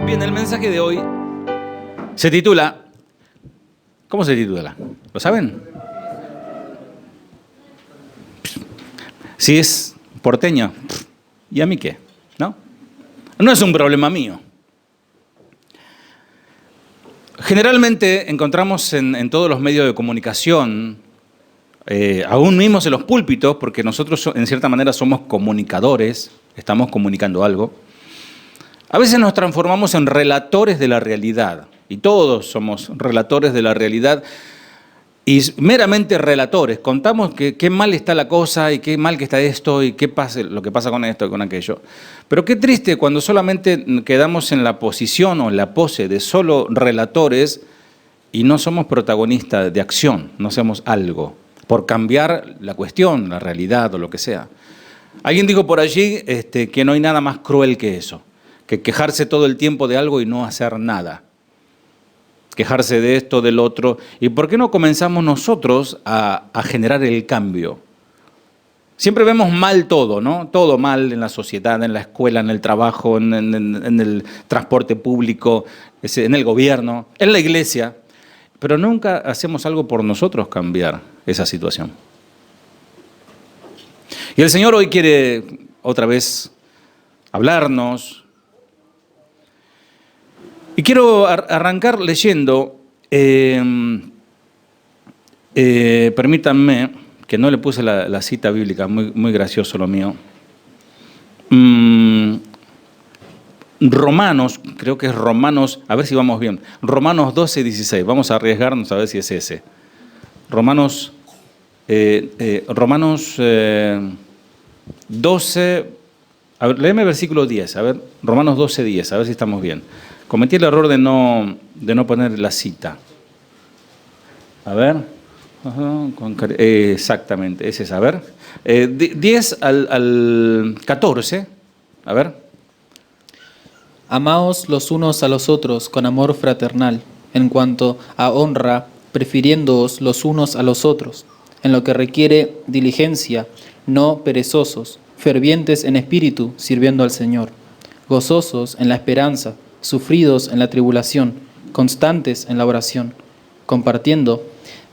Bien, el mensaje de hoy se titula... ¿Cómo se titula? ¿Lo saben? Si es porteño, ¿y a mí qué? ¿No? No es un problema mío. Generalmente encontramos en todos los medios de comunicación, aún mismos en los púlpitos, porque nosotros en cierta manera somos comunicadores, estamos comunicando algo. A veces nos transformamos en relatores de la realidad, y todos somos relatores de la realidad, y meramente relatores. Contamos qué mal está la cosa, y qué mal que está esto, y qué pasa, lo que pasa con esto y con aquello. Pero qué triste cuando solamente quedamos en la posición o en la pose de solo relatores y no somos protagonistas de acción, no hacemos algo por cambiar la cuestión, la realidad o lo que sea. Alguien dijo por allí que no hay nada más cruel que eso, que quejarse todo el tiempo de algo y no hacer nada. Quejarse de esto, del otro. ¿Y por qué no comenzamos nosotros a generar el cambio? Siempre vemos mal todo, ¿no? Todo mal en la sociedad, en la escuela, en el trabajo, en el transporte público, en el gobierno, en la iglesia. Pero nunca hacemos algo por nosotros cambiar esa situación. Y el Señor hoy quiere otra vez hablarnos. Y quiero arrancar leyendo, permítanme, que no le puse la cita bíblica, muy gracioso lo mío. Romanos, creo que es Romanos, a ver si vamos bien, Romanos 12, 16, vamos a arriesgarnos a ver si es ese. Romanos 12, a ver, léeme el versículo 10, a ver, Romanos 12, 10, a ver si estamos bien. Cometí el error de no poner la cita. A ver. Exactamente, ese es. A ver. 10 al 14. A ver. Amaos los unos a los otros con amor fraternal, en cuanto a honra, prefiriéndoos los unos a los otros, en lo que requiere diligencia, no perezosos, fervientes en espíritu, sirviendo al Señor, gozosos en la esperanza, sufridos en la tribulación, constantes en la oración, compartiendo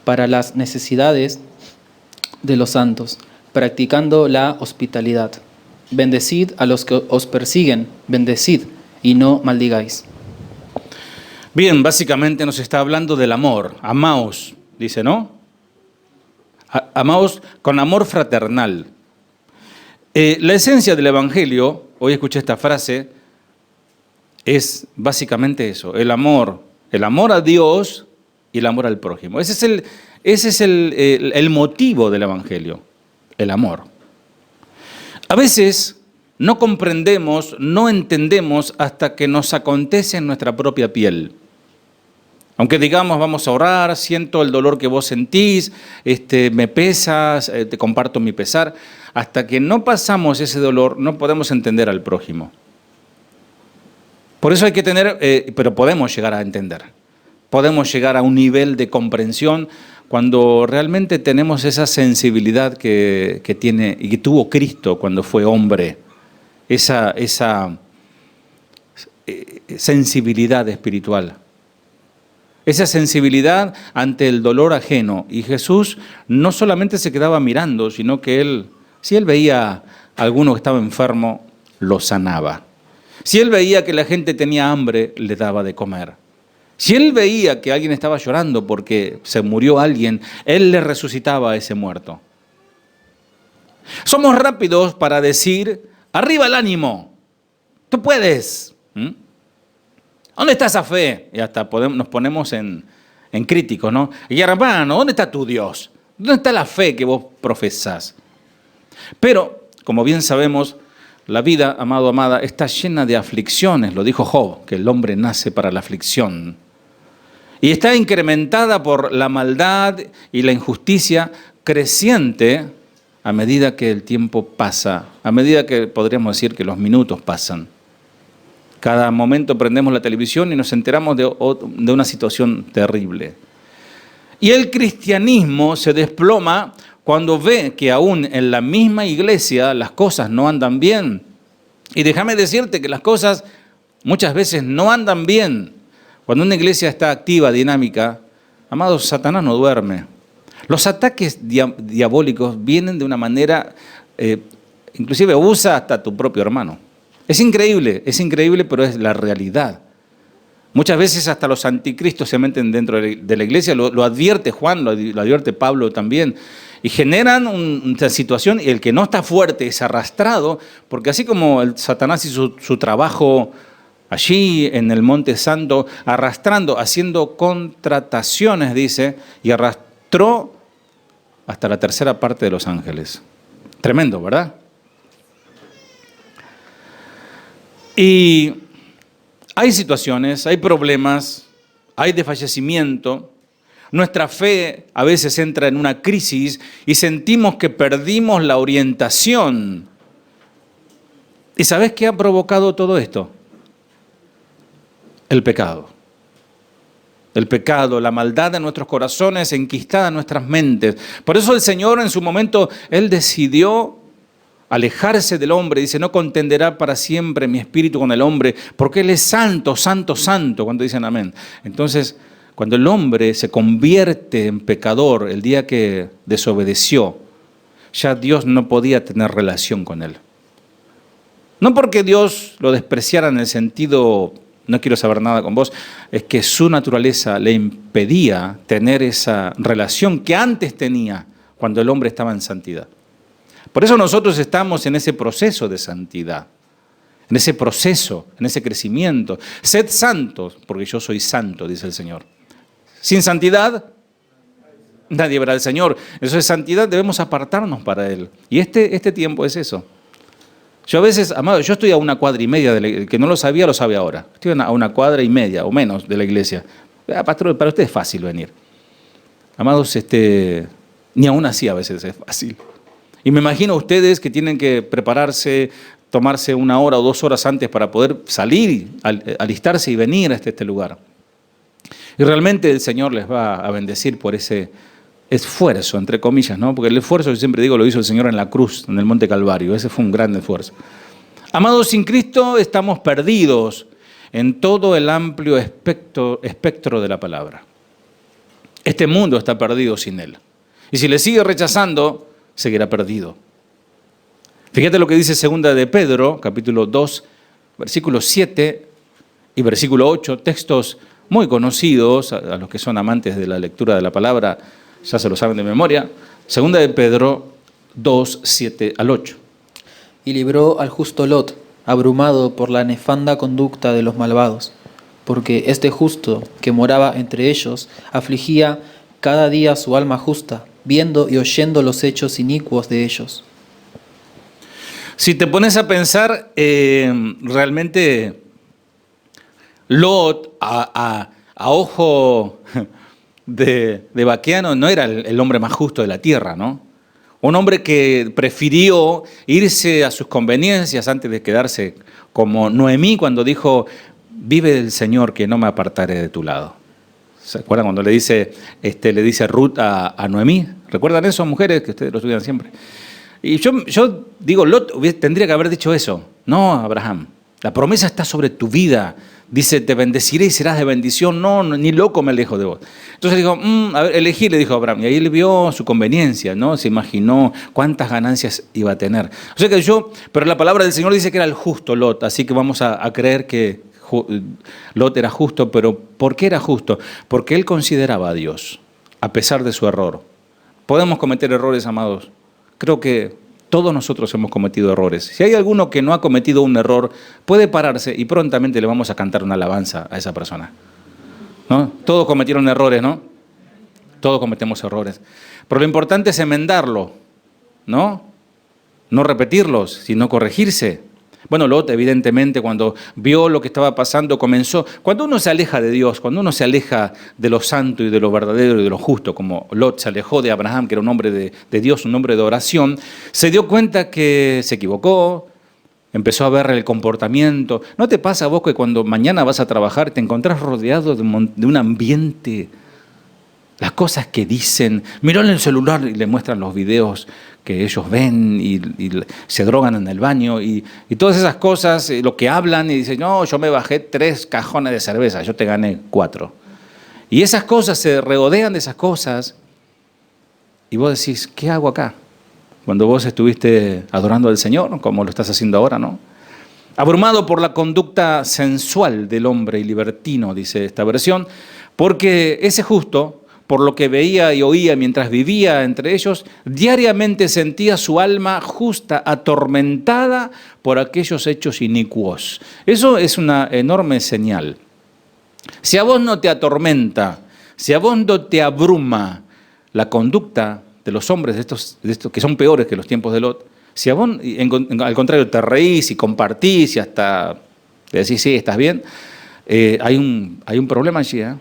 para las necesidades de los santos, practicando la hospitalidad. Bendecid a los que os persiguen, bendecid y no maldigáis. Bien, básicamente nos está hablando del amor. Amaos, dice, ¿no? Amaos con amor fraternal. La esencia del Evangelio, hoy escuché esta frase, es básicamente eso, el amor a Dios y el amor al prójimo. Ese es el motivo del Evangelio, el amor. A veces no comprendemos, no entendemos hasta que nos acontece en nuestra propia piel. Aunque digamos, vamos a orar, siento el dolor que vos sentís, me pesas, te comparto mi pesar, hasta que no pasamos ese dolor no podemos entender al prójimo. Por eso hay que tener, pero podemos llegar a entender, podemos llegar a un nivel de comprensión cuando realmente tenemos esa sensibilidad que tiene y que tuvo Cristo cuando fue hombre, esa sensibilidad espiritual, esa sensibilidad ante el dolor ajeno. Y Jesús no solamente se quedaba mirando, sino que si él veía a alguno que estaba enfermo, lo sanaba. Si él veía que la gente tenía hambre, le daba de comer. Si él veía que alguien estaba llorando porque se murió alguien, él le resucitaba a ese muerto. Somos rápidos para decir, arriba el ánimo, tú puedes. ¿Dónde está esa fe? Y hasta nos ponemos en críticos, ¿no? Y hermano, ¿dónde está tu Dios? ¿Dónde está la fe que vos profesás? Pero, como bien sabemos, la vida, amado, amada, está llena de aflicciones, lo dijo Job, que el hombre nace para la aflicción. Y está incrementada por la maldad y la injusticia creciente a medida que el tiempo pasa, a medida que podríamos decir que los minutos pasan. Cada momento prendemos la televisión y nos enteramos de una situación terrible. Y el cristianismo se desploma cuando ve que aún en la misma iglesia las cosas no andan bien. Y déjame decirte que las cosas muchas veces no andan bien. Cuando una iglesia está activa, dinámica, amados, Satanás no duerme. Los ataques diabólicos vienen de una manera, inclusive usa hasta tu propio hermano. Es increíble, pero es la realidad. Muchas veces hasta los anticristos se meten dentro de la iglesia, lo advierte Juan, lo advierte Pablo también, y generan una situación y el que no está fuerte es arrastrado, porque así como el Satanás hizo su trabajo allí en el Monte Santo, arrastrando, haciendo contrataciones, dice, y arrastró hasta la tercera parte de los ángeles. Tremendo, ¿verdad? Y hay situaciones, hay problemas, hay desfallecimiento. Nuestra fe a veces entra en una crisis y sentimos que perdimos la orientación. ¿Y sabes qué ha provocado todo esto? El pecado. El pecado, la maldad de nuestros corazones enquistada en nuestras mentes. Por eso el Señor en su momento, Él decidió alejarse del hombre. Dice, no contenderá para siempre mi espíritu con el hombre, porque Él es santo, santo, santo, cuando dicen amén. Entonces, cuando el hombre se convierte en pecador el día que desobedeció, ya Dios no podía tener relación con él. No porque Dios lo despreciara en el sentido, no quiero saber nada con vos, es que su naturaleza le impedía tener esa relación que antes tenía cuando el hombre estaba en santidad. Por eso nosotros estamos en ese proceso de santidad, en ese proceso, en ese crecimiento. Sed santos, porque yo soy santo, dice el Señor. Sin santidad, nadie verá al Señor. Eso es santidad, debemos apartarnos para Él. Y este tiempo es eso. Yo a veces, amado, yo estoy a 1,5 cuadras, el que no lo sabía, lo sabe ahora. Estoy a 1,5 cuadras o menos de la iglesia. Pastor, para usted es fácil venir. Amados, ni aún así a veces es fácil. Y me imagino ustedes que tienen que prepararse, tomarse 1 hora o 2 horas antes para poder salir, alistarse y venir a este lugar. Y realmente el Señor les va a bendecir por ese esfuerzo, entre comillas, ¿no? Porque el esfuerzo, yo siempre digo, lo hizo el Señor en la cruz, en el Monte Calvario. Ese fue un gran esfuerzo. Amados, sin Cristo estamos perdidos en todo el amplio espectro de la palabra. Este mundo está perdido sin Él. Y si le sigue rechazando, seguirá perdido. Fíjate lo que dice 2 de Pedro, capítulo 2, versículos 7 y versículo 8, textos muy conocidos, a los que son amantes de la lectura de la palabra, ya se lo saben de memoria. 2 de Pedro 2, 7 al 8. Y libró al justo Lot, abrumado por la nefanda conducta de los malvados, porque este justo que moraba entre ellos afligía cada día su alma justa, viendo y oyendo los hechos inicuos de ellos. Si te pones a pensar, realmente Lot, a ojo de vaqueano, no era el hombre más justo de la tierra, ¿no? Un hombre que prefirió irse a sus conveniencias antes de quedarse, como Noemí cuando dijo, vive el Señor que no me apartaré de tu lado. ¿Se acuerdan cuando le dice Ruth a Noemí? ¿Recuerdan eso, mujeres, que ustedes lo estudian siempre? Y yo digo, Lot tendría que haber dicho eso. No, Abraham, la promesa está sobre tu vida. Dice, te bendeciré y serás de bendición. No, ni loco me alejo de vos. Entonces dijo, a ver, elegí, le dijo Abraham. Y ahí él vio su conveniencia, ¿no? Se imaginó cuántas ganancias iba a tener. O sea que pero la palabra del Señor dice que era el justo Lot. Así que vamos a creer que Lot era justo. Pero ¿por qué era justo? Porque él consideraba a Dios, a pesar de su error. Podemos cometer errores, amados. Creo que todos nosotros hemos cometido errores. Si hay alguno que no ha cometido un error, puede pararse y prontamente le vamos a cantar una alabanza a esa persona, ¿no? Todos cometieron errores, ¿no? Todos cometemos errores. Pero lo importante es enmendarlo, ¿no? No repetirlos, sino corregirse. Bueno, Lot, evidentemente, cuando vio lo que estaba pasando, comenzó. Cuando uno se aleja de Dios, cuando uno se aleja de lo santo y de lo verdadero y de lo justo, como Lot se alejó de Abraham, que era un hombre de Dios, un hombre de oración, se dio cuenta que se equivocó, empezó a ver el comportamiento. ¿No te pasa a vos que cuando mañana vas a trabajar te encontrás rodeado de un ambiente las cosas que dicen. Miró en el celular y le muestran los videos que ellos ven y se drogan en el baño y todas esas cosas, lo que hablan y dicen, no, yo me bajé 3 cajones de cerveza, yo te gané 4. Y esas cosas se regodean de esas cosas y vos decís, ¿qué hago acá? Cuando vos estuviste adorando al Señor, como lo estás haciendo ahora, ¿no? Abrumado por la conducta sensual del hombre y libertino, dice esta versión, porque ese justo, por lo que veía y oía mientras vivía entre ellos, diariamente sentía su alma justa, atormentada por aquellos hechos inicuos. Eso es una enorme señal. Si a vos no te atormenta, si a vos no te abruma la conducta de los hombres, de estos que son peores que los tiempos de Lot, si a vos, al contrario, te reís y compartís y hasta decís, sí, estás bien, hay un problema allí, ¿eh?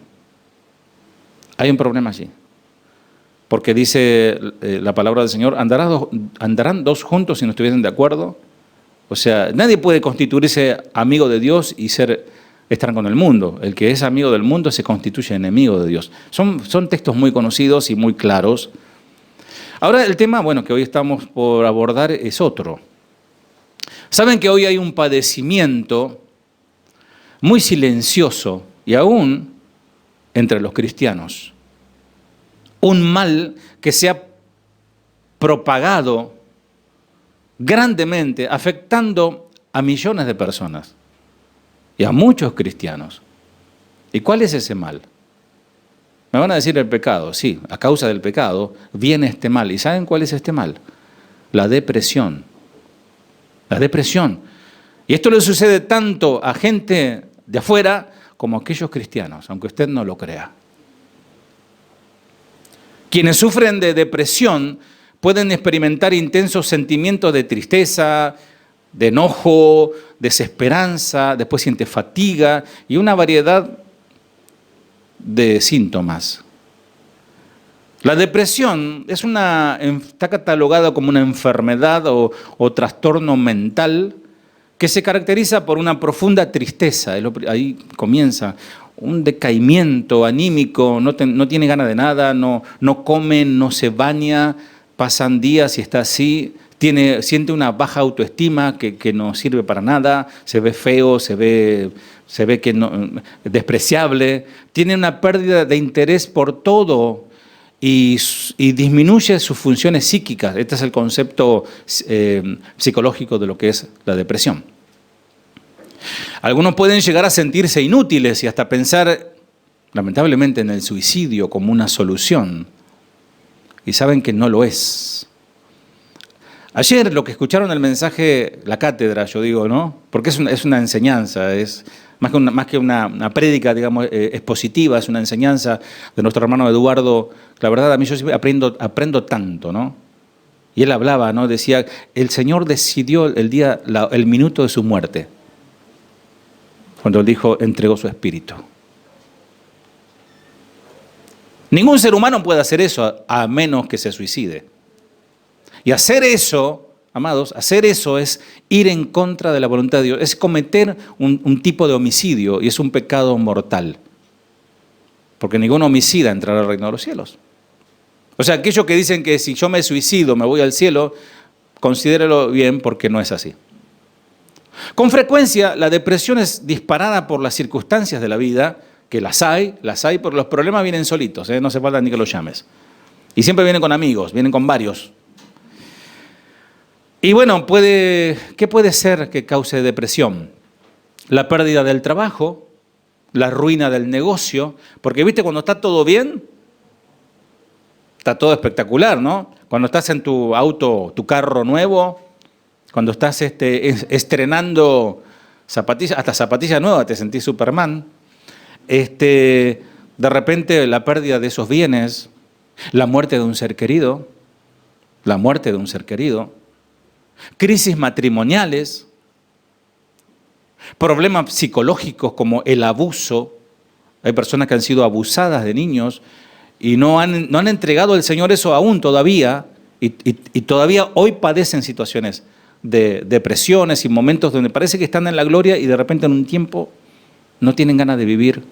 Hay un problema allí. Porque dice la palabra del Señor, ¿andarán dos juntos si no estuviesen de acuerdo? O sea, nadie puede constituirse amigo de Dios y estar con el mundo. El que es amigo del mundo se constituye enemigo de Dios. Son textos muy conocidos y muy claros. Ahora el tema, bueno, que hoy estamos por abordar es otro. Saben que hoy hay un padecimiento muy silencioso y aún entre los cristianos. Un mal que se ha propagado grandemente, afectando a millones de personas y a muchos cristianos. ¿Y cuál es ese mal? Me van a decir el pecado. Sí, a causa del pecado viene este mal. ¿Y saben cuál es este mal? La depresión. La depresión. Y esto le sucede tanto a gente de afuera como a aquellos cristianos, aunque usted no lo crea. Quienes sufren de depresión pueden experimentar intensos sentimientos de tristeza, de enojo, desesperanza, después siente fatiga y una variedad de síntomas. La depresión está catalogada como una enfermedad o trastorno mental que se caracteriza por una profunda tristeza. Ahí comienza un decaimiento anímico, no tiene ganas de nada, no come, no se baña, pasan días y está así, siente una baja autoestima que no sirve para nada, se ve feo, se ve que no, despreciable, tiene una pérdida de interés por todo y disminuye sus funciones psíquicas. Este es el concepto psicológico de lo que es la depresión. Algunos pueden llegar a sentirse inútiles y hasta pensar, lamentablemente, en el suicidio como una solución. Y saben que no lo es. Ayer lo que escucharon el mensaje, la cátedra, yo digo, ¿no? Porque es una enseñanza, es más que una prédica, digamos, expositiva, es una enseñanza de nuestro hermano Eduardo. La verdad, a mí yo siempre aprendo tanto, ¿no? Y él hablaba, ¿no? Decía, el Señor decidió el minuto de su muerte, cuando él dijo, entregó su espíritu. Ningún ser humano puede hacer eso a menos que se suicide. Y hacer eso, amados, hacer eso es ir en contra de la voluntad de Dios, es cometer un tipo de homicidio y es un pecado mortal. Porque ningún homicida entrará al reino de los cielos. O sea, aquellos que dicen que si yo me suicido me voy al cielo, considérelo bien porque no es así. Con frecuencia la depresión es disparada por las circunstancias de la vida, que las hay, porque los problemas vienen solitos, no hace falta ni que los llames. Y siempre vienen con amigos, vienen con varios. Y bueno, ¿qué puede ser que cause depresión? La pérdida del trabajo, la ruina del negocio, porque viste, cuando está todo bien, está todo espectacular, ¿no? Cuando estás en tu auto, tu carro nuevo, cuando estás estrenando zapatillas, hasta zapatillas nuevas, te sentís Superman. De repente la pérdida de esos bienes, la muerte de un ser querido, crisis matrimoniales, problemas psicológicos como el abuso. Hay personas que han sido abusadas de niños y no han entregado al Señor eso aún todavía y todavía hoy padecen situaciones de depresiones y momentos donde parece que están en la gloria y de repente en un tiempo no tienen ganas de vivir.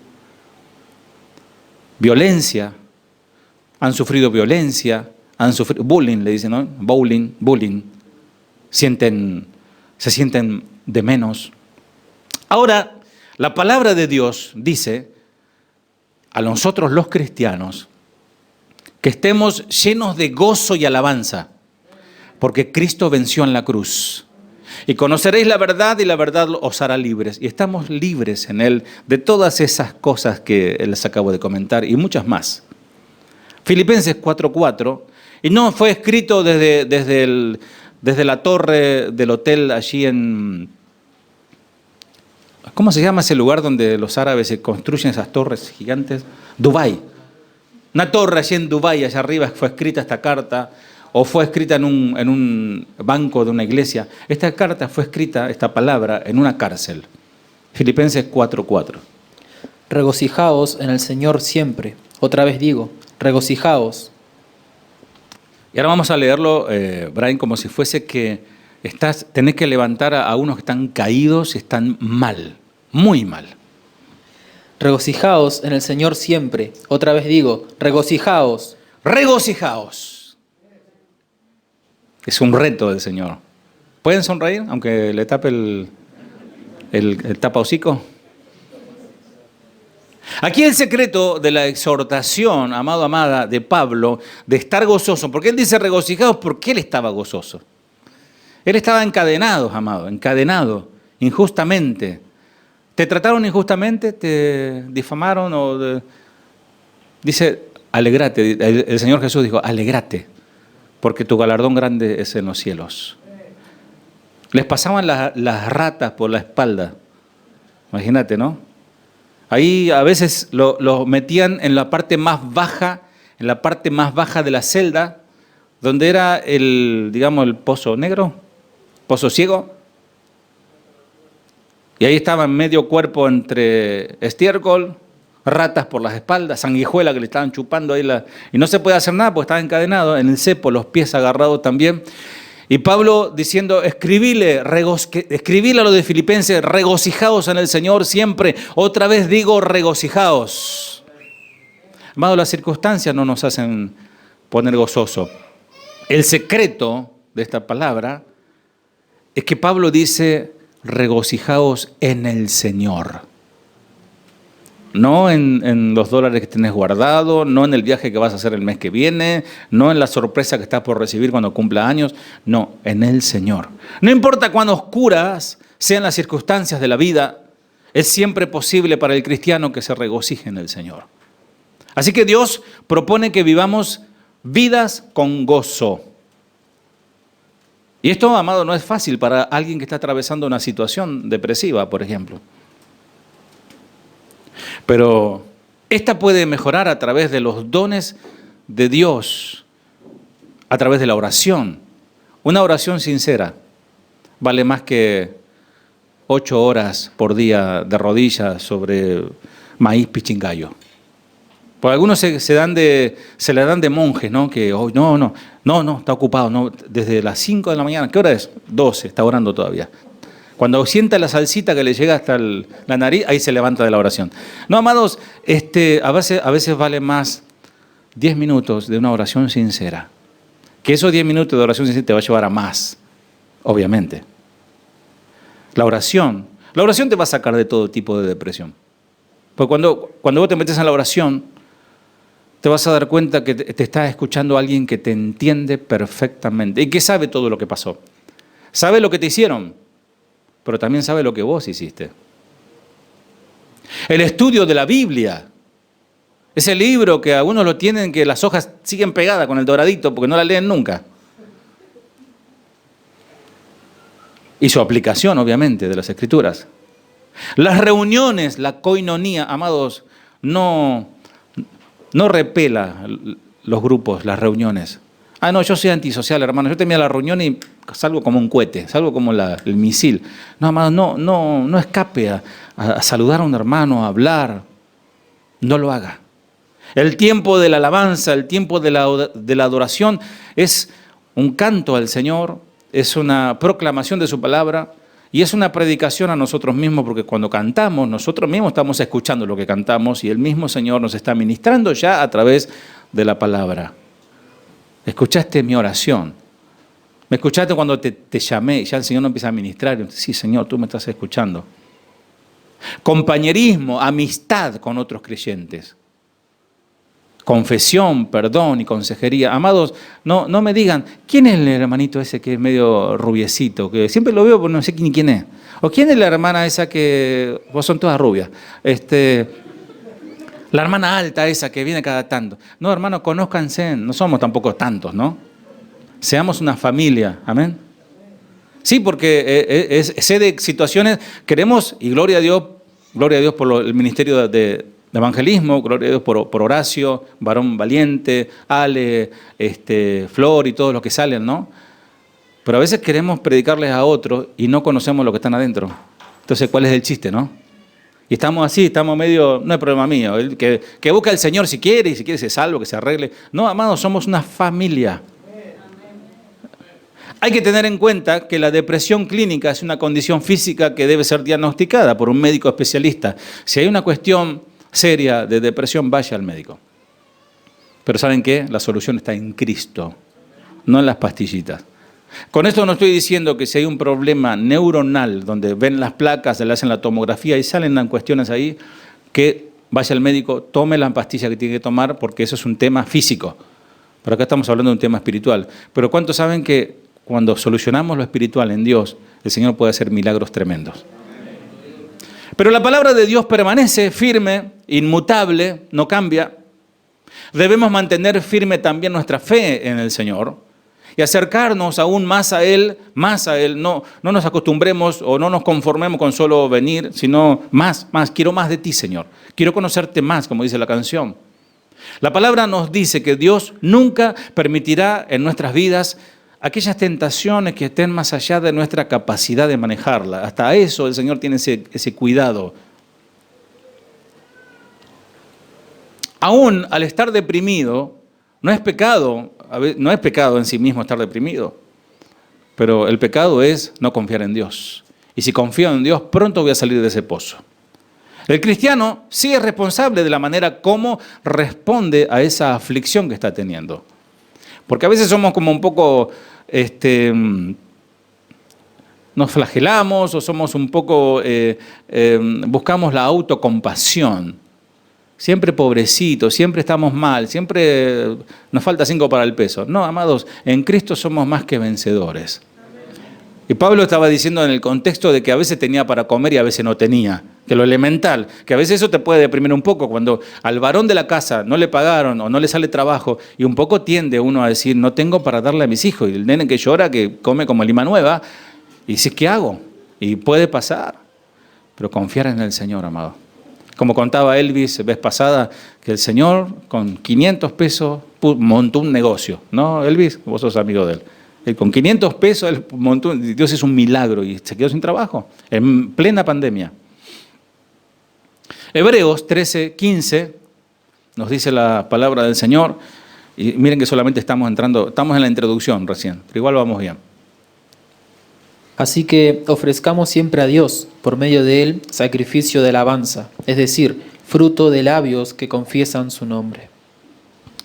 Violencia, han sufrido violencia, han sufrido bullying, le dicen, ¿no? Bullying. Se sienten de menos. Ahora, la palabra de Dios dice a nosotros los cristianos que estemos llenos de gozo y alabanza, porque Cristo venció en la cruz. Y conoceréis la verdad y la verdad os hará libres. Y estamos libres en Él de todas esas cosas que les acabo de comentar y muchas más. Filipenses 4:4, y no fue escrito desde la torre del hotel allí en... ¿Cómo se llama ese lugar donde los árabes se construyen esas torres gigantes? Dubái. Una torre allí en Dubái, allá arriba fue escrita esta carta, o fue escrita en un banco de una iglesia. Esta carta fue escrita, esta palabra, en una cárcel. Filipenses 4:4. Regocijaos en el Señor siempre. Otra vez digo, regocijaos. Y ahora vamos a leerlo, Brian, como si fuese que tenés que levantar a unos que están caídos y están mal, muy mal. Regocijaos en el Señor siempre. Otra vez digo, regocijaos. Regocijaos. Es un reto del Señor. ¿Pueden sonreír, aunque le tape el tapa hocico? Aquí el secreto de la exhortación, amado, amada, de Pablo, de estar gozoso. Porque él dice regocijados, porque él estaba gozoso. Él estaba encadenado, amado, encadenado, injustamente. ¿Te trataron injustamente? ¿Te difamaron? Dice, alegrate. El Señor Jesús dijo, alegrate, porque tu galardón grande es en los cielos. Les pasaban las ratas por la espalda. Imagínate, ¿no? Ahí a veces lo metían en la parte más baja, de la celda, donde era el pozo negro, pozo ciego. Y ahí estaba en medio cuerpo entre estiércol, ratas por las espaldas, sanguijuela que le estaban chupando ahí y no se puede hacer nada porque estaba encadenado en el cepo, los pies agarrados también. Y Pablo diciendo, escribile a los de Filipenses, regocijaos en el Señor siempre. Otra vez digo, regocijaos. Amado, las circunstancias no nos hacen poner gozoso. El secreto de esta palabra es que Pablo dice, regocijaos en el Señor. No en los dólares que tenés guardado, no en el viaje que vas a hacer el mes que viene, no en la sorpresa que estás por recibir cuando cumpla años, no, en el Señor. No importa cuán oscuras sean las circunstancias de la vida, es siempre posible para el cristiano que se regocije en el Señor. Así que Dios propone que vivamos vidas con gozo. Y esto, amado, no es fácil para alguien que está atravesando una situación depresiva, por ejemplo. Pero esta puede mejorar a través de los dones de Dios, a través de la oración. Una oración sincera vale más que 8 horas por día de rodillas sobre maíz pichingallo. Por algunos se le dan de monjes, ¿no? Que hoy no, está ocupado, no, desde las 5 de la mañana. ¿Qué hora es? 12, está orando todavía. Cuando sienta la salsita que le llega hasta la nariz, ahí se levanta de la oración. No, amados, a veces vale más 10 minutos de una oración sincera. Que esos 10 minutos de oración sincera te va a llevar a más, obviamente. La oración te va a sacar de todo tipo de depresión. Porque cuando vos te metes en la oración, te vas a dar cuenta que te está escuchando alguien que te entiende perfectamente y que sabe todo lo que pasó. Sabe lo que te hicieron, pero también sabe lo que vos hiciste. El estudio de la Biblia, ese libro que algunos lo tienen, que las hojas siguen pegadas con el doradito porque no la leen nunca. Y su aplicación, obviamente, de las Escrituras. Las reuniones, la koinonía, amados, no repela los grupos, las reuniones. No, yo soy antisocial, hermano. Yo termino la reunión y salgo como un cohete, salgo como el misil. No, amado, no escape a saludar a un hermano, a hablar. No lo haga. El tiempo de la alabanza, el tiempo de la adoración es un canto al Señor, es una proclamación de su palabra y es una predicación a nosotros mismos, porque cuando cantamos, nosotros mismos estamos escuchando lo que cantamos y el mismo Señor nos está ministrando ya a través de la palabra. Escuchaste mi oración. Me escuchaste cuando te llamé y ya el Señor no empieza a ministrar. Sí, Señor, tú me estás escuchando. Compañerismo, amistad con otros creyentes. Confesión, perdón y consejería. Amados, no me digan, ¿quién es el hermanito ese que es medio rubiecito? Que siempre lo veo, pero no sé ni quién es. ¿O quién es la hermana esa que... Vos son todas rubias. La hermana alta esa que viene cada tanto. No, hermano, conózcanse. No somos tampoco tantos, ¿no? Seamos una familia. Amén. Sí, porque sé de situaciones, queremos, y gloria a Dios por el ministerio de evangelismo, gloria a Dios por Horacio, varón valiente, Ale, Flor y todos los que salen, ¿no? Pero a veces queremos predicarles a otros y no conocemos lo que están adentro. Entonces, ¿cuál es el chiste, no? Y estamos así, estamos medio, no es problema mío, que busca al Señor si quiere, y si quiere se salve, que se arregle. No, amados, somos una familia. Hay que tener en cuenta que la depresión clínica es una condición física que debe ser diagnosticada por un médico especialista. Si hay una cuestión seria de depresión, vaya al médico. Pero ¿saben qué? La solución está en Cristo, no en las pastillitas. Con esto no estoy diciendo que si hay un problema neuronal, donde ven las placas, le hacen la tomografía y salen las cuestiones ahí, que vaya al médico, tome la pastilla que tiene que tomar, porque eso es un tema físico. Pero acá estamos hablando de un tema espiritual. Pero ¿cuántos saben que cuando solucionamos lo espiritual en Dios, el Señor puede hacer milagros tremendos? Pero la palabra de Dios permanece firme, inmutable, no cambia. Debemos mantener firme también nuestra fe en el Señor y acercarnos aún más a Él. No nos acostumbremos o no nos conformemos con solo venir, sino más. Quiero más de ti, Señor. Quiero conocerte más, como dice la canción. La palabra nos dice que Dios nunca permitirá en nuestras vidas aquellas tentaciones que estén más allá de nuestra capacidad de manejarla. Hasta eso el Señor tiene ese cuidado. Aún al estar deprimido, no es pecado en sí mismo estar deprimido, pero el pecado es no confiar en Dios. Y si confío en Dios, pronto voy a salir de ese pozo. El cristiano sí es responsable de la manera como responde a esa aflicción que está teniendo. Porque a veces somos como un poco, nos flagelamos o somos un poco, buscamos la autocompasión. Siempre pobrecitos, siempre estamos mal, siempre nos falta 5 para el peso. No, amados, en Cristo somos más que vencedores. Y Pablo estaba diciendo en el contexto de que a veces tenía para comer y a veces no tenía. Que lo elemental, que a veces eso te puede deprimir un poco, cuando al varón de la casa no le pagaron o no le sale trabajo, y un poco tiende uno a decir, no tengo para darle a mis hijos, y el nene que llora, que come como lima nueva, y dices, ¿qué hago? Y puede pasar, pero confiar en el Señor, amado. Como contaba Elvis vez pasada, que el Señor con 500 pesos montó un negocio, ¿no, Elvis? Vos sos amigo de él. Él con 500 pesos, él montó, Dios hizo un milagro y se quedó sin trabajo, en plena pandemia. Hebreos 13:15 nos dice la palabra del Señor, y miren que solamente estamos en la introducción recién, pero igual vamos bien. Así que ofrezcamos siempre a Dios, por medio de Él, sacrificio de alabanza, es decir, fruto de labios que confiesan su nombre.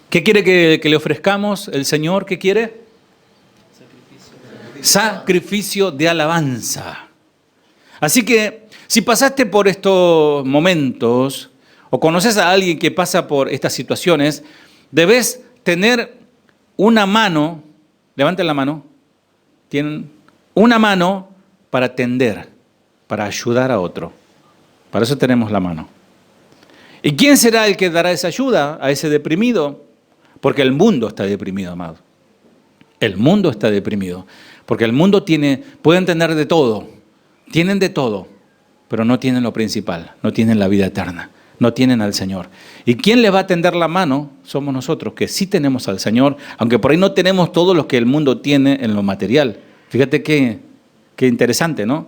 ¿Qué quiere que le ofrezcamos el Señor? ¿Qué quiere? Sacrificio de alabanza. Así que si pasaste por estos momentos o conoces a alguien que pasa por estas situaciones, debes tener una mano, levanten la mano, tienen una mano para tender, para ayudar a otro. Para eso tenemos la mano. ¿Y quién será el que dará esa ayuda a ese deprimido? Porque el mundo está deprimido, amado. El mundo está deprimido. Porque el mundo pueden tener de todo, tienen de todo, pero no tienen lo principal, no tienen la vida eterna, no tienen al Señor. ¿Y quién les va a tender la mano? Somos nosotros, que sí tenemos al Señor, aunque por ahí no tenemos todo lo que el mundo tiene en lo material. Fíjate qué interesante, ¿no?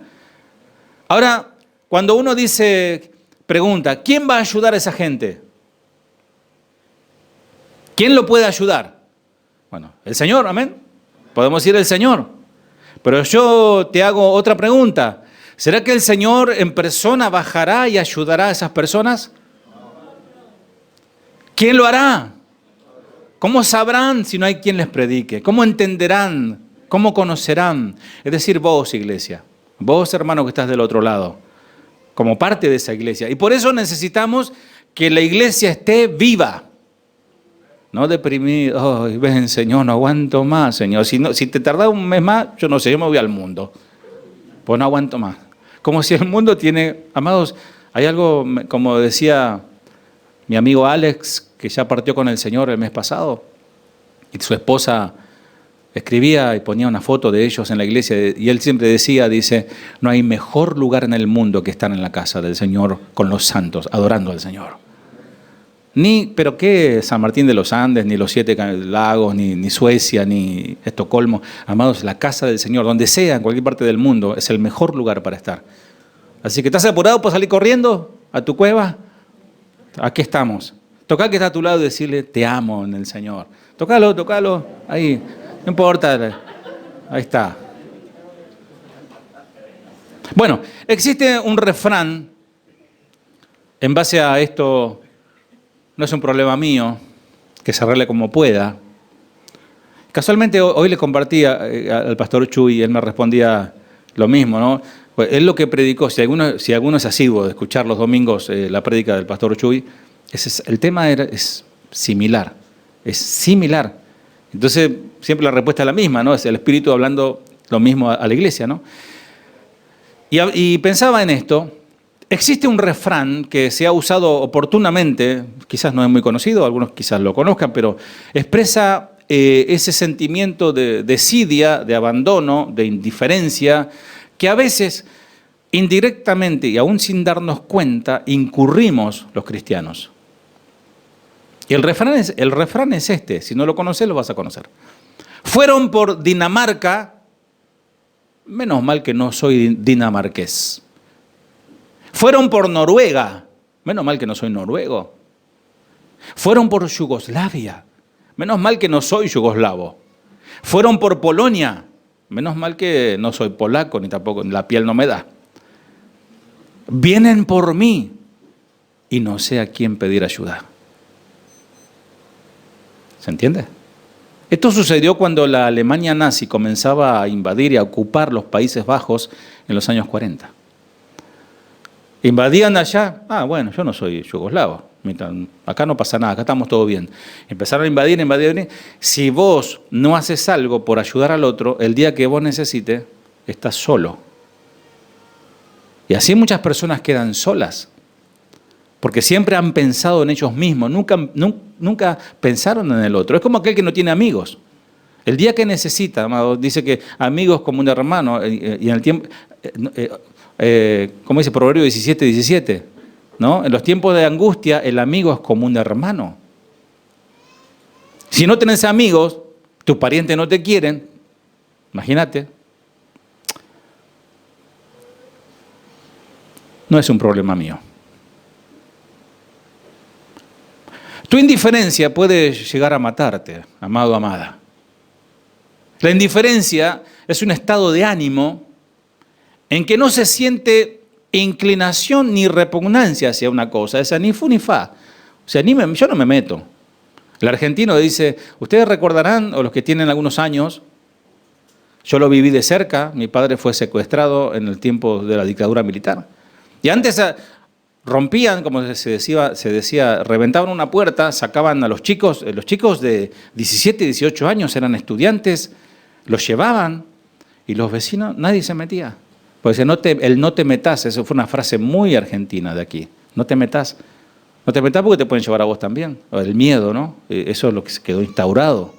Ahora, cuando uno pregunta, ¿quién va a ayudar a esa gente? ¿Quién lo puede ayudar? Bueno, el Señor, amén. Podemos decir el Señor. Pero yo te hago otra pregunta. ¿Será que el Señor en persona bajará y ayudará a esas personas? ¿Quién lo hará? ¿Cómo sabrán si no hay quien les predique? ¿Cómo entenderán? ¿Cómo conocerán? Es decir, vos, iglesia, vos, hermano, que estás del otro lado, como parte de esa iglesia. Y por eso necesitamos que la iglesia esté viva. No deprimido, ay, ven, Señor, no aguanto más, Señor. Si te tardás un mes más, yo no sé, yo me voy al mundo. Pues no aguanto más. Como si el mundo tiene, amados, hay algo, como decía mi amigo Alex, que ya partió con el Señor el mes pasado, y su esposa escribía y ponía una foto de ellos en la iglesia, y él siempre decía, dice, no hay mejor lugar en el mundo que estar en la casa del Señor con los santos, adorando al Señor. Pero qué San Martín de los Andes, ni los 7 lagos, ni Suecia, ni Estocolmo. Amados, la casa del Señor, donde sea, en cualquier parte del mundo, es el mejor lugar para estar. Así que, ¿estás apurado por salir corriendo a tu cueva? Aquí estamos. Tocá al que está a tu lado y decirle, te amo en el Señor. Tocalo, ahí, no importa, ahí está. Bueno, existe un refrán, en base a esto. No es un problema mío, que se arregle como pueda. Casualmente hoy le compartí al pastor Chuy y él me respondía lo mismo, ¿no? Pues él lo que predicó, si alguno es asiduo de escuchar los domingos la prédica del pastor Chuy, el tema es similar, Entonces siempre la respuesta es la misma, ¿no? Es el Espíritu hablando lo mismo a la iglesia, ¿no? Y pensaba en esto. Existe un refrán que se ha usado oportunamente, quizás no es muy conocido, algunos quizás lo conozcan, pero expresa ese sentimiento de desidia, de abandono, de indiferencia, que a veces indirectamente y aún sin darnos cuenta incurrimos los cristianos. Y el refrán es este, si no lo conoces lo vas a conocer. Fueron por Dinamarca, menos mal que no soy dinamarqués. Fueron por Noruega, menos mal que no soy noruego. Fueron por Yugoslavia, menos mal que no soy yugoslavo. Fueron por Polonia, menos mal que no soy polaco, ni tampoco la piel no me da. Vienen por mí y no sé a quién pedir ayuda. ¿Se entiende? Esto sucedió cuando la Alemania nazi comenzaba a invadir y a ocupar los Países Bajos en los años 40. Invadían allá, bueno, yo no soy yugoslavo, acá no pasa nada, acá estamos todo bien. Empezaron a invadir. Si vos no haces algo por ayudar al otro, el día que vos necesites, estás solo. Y así muchas personas quedan solas, porque siempre han pensado en ellos mismos, nunca pensaron en el otro. Es como aquel que no tiene amigos. El día que necesita, amado, dice que amigos como un hermano, y en el tiempo... como dice Proverbio 17, ¿no? En los tiempos de angustia, el amigo es como un hermano. Si no tenés amigos, tus parientes no te quieren, imagínate. No es un problema mío. Tu indiferencia puede llegar a matarte, amado, amada. La indiferencia es un estado de ánimo en que no se siente inclinación ni repugnancia hacia una cosa, esa ni fu ni fa. O sea, yo no me meto. El argentino dice, ustedes recordarán, o los que tienen algunos años, yo lo viví de cerca, mi padre fue secuestrado en el tiempo de la dictadura militar. Y antes rompían, como se decía, reventaban una puerta, sacaban a los chicos de 17, 18 años, eran estudiantes, los llevaban y los vecinos, nadie se metía. Pues el no te metas, eso fue una frase muy argentina de aquí. No te metas. No te metas porque te pueden llevar a vos también. El miedo, ¿no? Eso es lo que se quedó instaurado.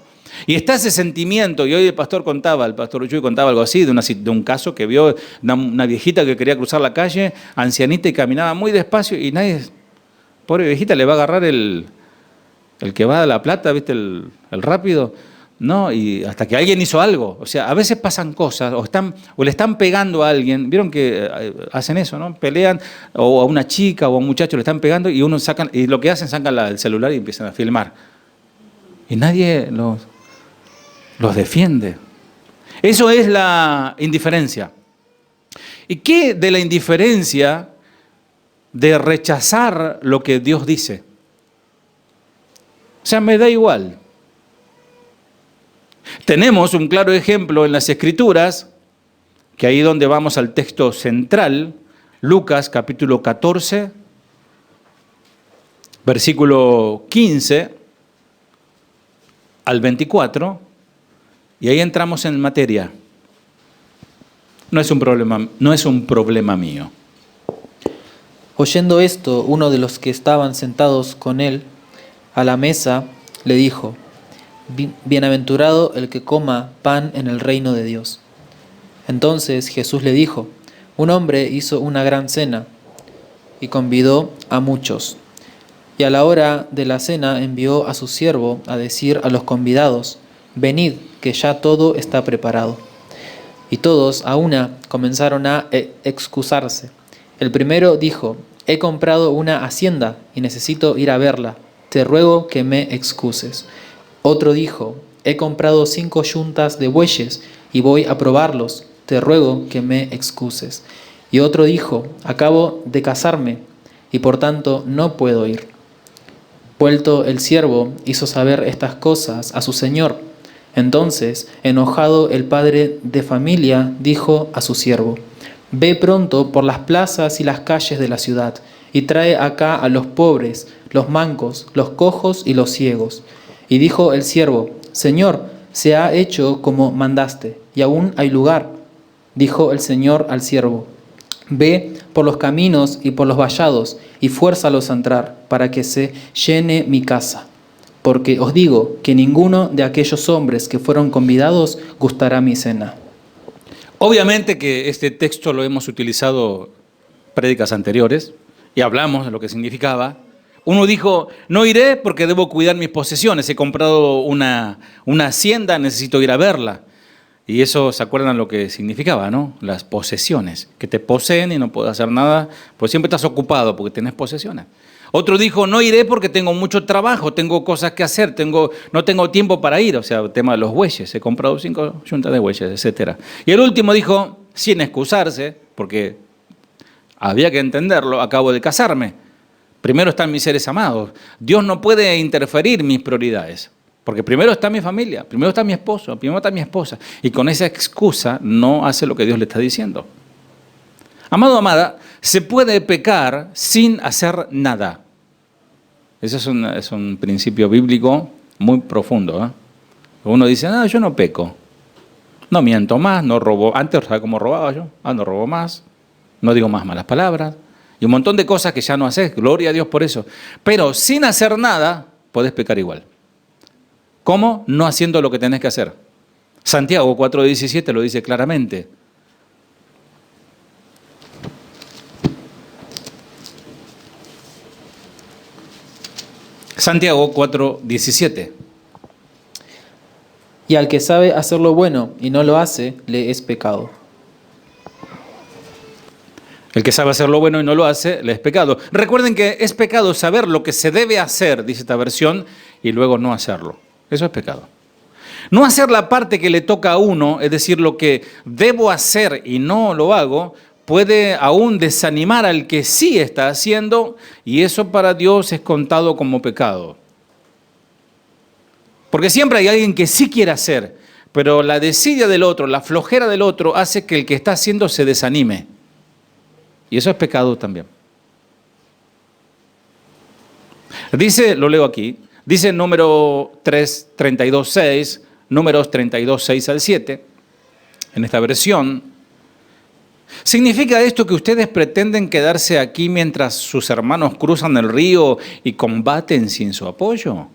Y está ese sentimiento, y hoy el pastor Uchuy contaba algo así, de un caso que vio una viejita que quería cruzar la calle, ancianita, y caminaba muy despacio, y pobre viejita, le va a agarrar el que va a La Plata, ¿viste? El rápido. No, y hasta que alguien hizo algo. O sea, a veces pasan cosas, o le están pegando a alguien. ¿Vieron que hacen eso, no? Pelean, o a una chica o a un muchacho le están pegando, y y lo que hacen, sacan el celular y empiezan a filmar. Y nadie los defiende. Eso es la indiferencia. ¿Y qué de la indiferencia de rechazar lo que Dios dice? O sea, me da igual. Tenemos un claro ejemplo en las Escrituras, que ahí donde vamos al texto central, Lucas capítulo 14, versículo 15 al 24, y ahí entramos en materia. No es un problema mío. Oyendo esto, uno de los que estaban sentados con él a la mesa le dijo: Bienaventurado el que coma pan en el reino de Dios. Entonces Jesús le dijo: Un hombre hizo una gran cena y convidó a muchos. Y a la hora de la cena envió a su siervo a decir a los convidados: Venid, que ya todo está preparado. Y todos a una comenzaron a excusarse. El primero dijo: He comprado una hacienda y necesito ir a verla. Te ruego que me excuses. Otro dijo: He comprado 5 yuntas de bueyes y voy a probarlos. Te ruego que me excuses. Y otro dijo: Acabo de casarme y por tanto no puedo ir. Vuelto el siervo, hizo saber estas cosas a su señor. Entonces, enojado el padre de familia, dijo a su siervo: Ve pronto por las plazas y las calles de la ciudad, y trae acá a los pobres, los mancos, los cojos y los ciegos. Y dijo el siervo: Señor, se ha hecho como mandaste, y aún hay lugar. Dijo el Señor al siervo: Ve por los caminos y por los vallados, y fuérzalos a entrar, para que se llene mi casa. Porque os digo que ninguno de aquellos hombres que fueron convidados gustará mi cena. Obviamente que este texto lo hemos utilizado prédicas anteriores y hablamos de lo que significaba. Uno dijo: no iré porque debo cuidar mis posesiones, he comprado una hacienda, necesito ir a verla. Y eso, ¿se acuerdan lo que significaba, no? Las posesiones, que te poseen y no puedes hacer nada, pues siempre estás ocupado porque tenés posesiones. Otro dijo: no iré porque tengo mucho trabajo, tengo cosas que hacer, no tengo tiempo para ir. O sea, el tema de los bueyes, he comprado 5 yuntas de bueyes, etc. Y el último dijo, sin excusarse, porque había que entenderlo: acabo de casarme. Primero están mis seres amados. Dios no puede interferir en mis prioridades. Porque primero está mi familia, primero está mi esposo, primero está mi esposa. Y con esa excusa no hace lo que Dios le está diciendo. Amado, amada, se puede pecar sin hacer nada. Ese es un principio bíblico muy profundo, ¿eh? Uno dice: yo no peco. No miento más, no robo. Antes, ¿sabes cómo robaba yo? No robo más, no digo más malas palabras. Y un montón de cosas que ya no haces, gloria a Dios por eso. Pero sin hacer nada, podés pecar igual. ¿Cómo? No haciendo lo que tenés que hacer. Santiago 4:17 lo dice claramente. Santiago 4:17. Y al que sabe hacer lo bueno y no lo hace, le es pecado. El que sabe hacer lo bueno y no lo hace, le es pecado. Recuerden que es pecado saber lo que se debe hacer, dice esta versión, y luego no hacerlo. Eso es pecado. No hacer la parte que le toca a uno, es decir, lo que debo hacer y no lo hago, puede aún desanimar al que sí está haciendo, y eso para Dios es contado como pecado. Porque siempre hay alguien que sí quiere hacer, pero la desidia del otro, la flojera del otro, hace que el que está haciendo se desanime. Y eso es pecado también. Dice, lo leo aquí, dice número 32:6, números 32:6 al 7, en esta versión. ¿Significa esto que ustedes pretenden quedarse aquí mientras sus hermanos cruzan el río y combaten sin su apoyo?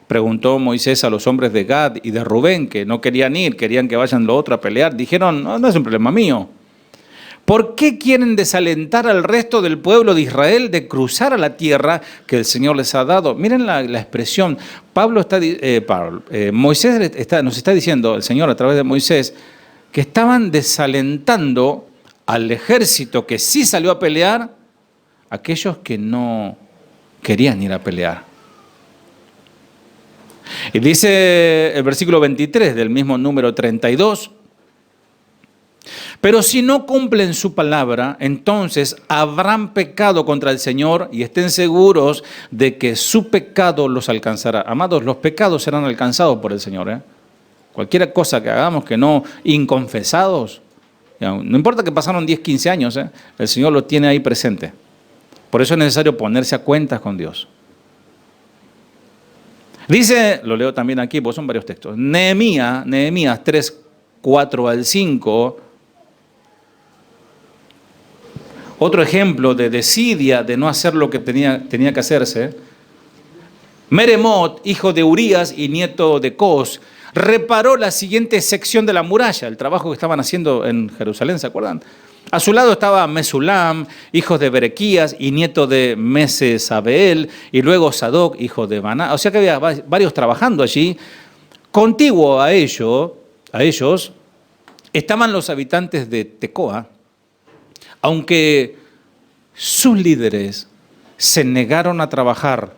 Preguntó Moisés a los hombres de Gad y de Rubén, que no querían ir, querían que vayan los otros a pelear. Dijeron: no es un problema mío. ¿Por qué quieren desalentar al resto del pueblo de Israel de cruzar a la tierra que el Señor les ha dado? Miren la expresión. Moisés nos está diciendo, el Señor a través de Moisés, que estaban desalentando al ejército que sí salió a pelear, aquellos que no querían ir a pelear. Y dice el versículo 23 del mismo número 32, pero si no cumplen su palabra, entonces habrán pecado contra el Señor y estén seguros de que su pecado los alcanzará. Amados, los pecados serán alcanzados por el Señor, ¿eh? Cualquier cosa que hagamos que no inconfesados, no importa que pasaron 10, 15 años, el Señor lo tiene ahí presente. Por eso es necesario ponerse a cuentas con Dios. Dice, lo leo también aquí, porque son varios textos, Nehemías 3, 4 al 5, otro ejemplo de desidia, de no hacer lo que tenía que hacerse. Meremot, hijo de Urías y nieto de Cos, reparó la siguiente sección de la muralla, el trabajo que estaban haciendo en Jerusalén, ¿se acuerdan? A su lado estaba Mesulam, hijo de Berequías y nieto de Mesesabeel, y luego Sadoc, hijo de Baná. O sea que había varios trabajando allí. Contiguo a ellos estaban los habitantes de Tecoa, aunque sus líderes se negaron a trabajar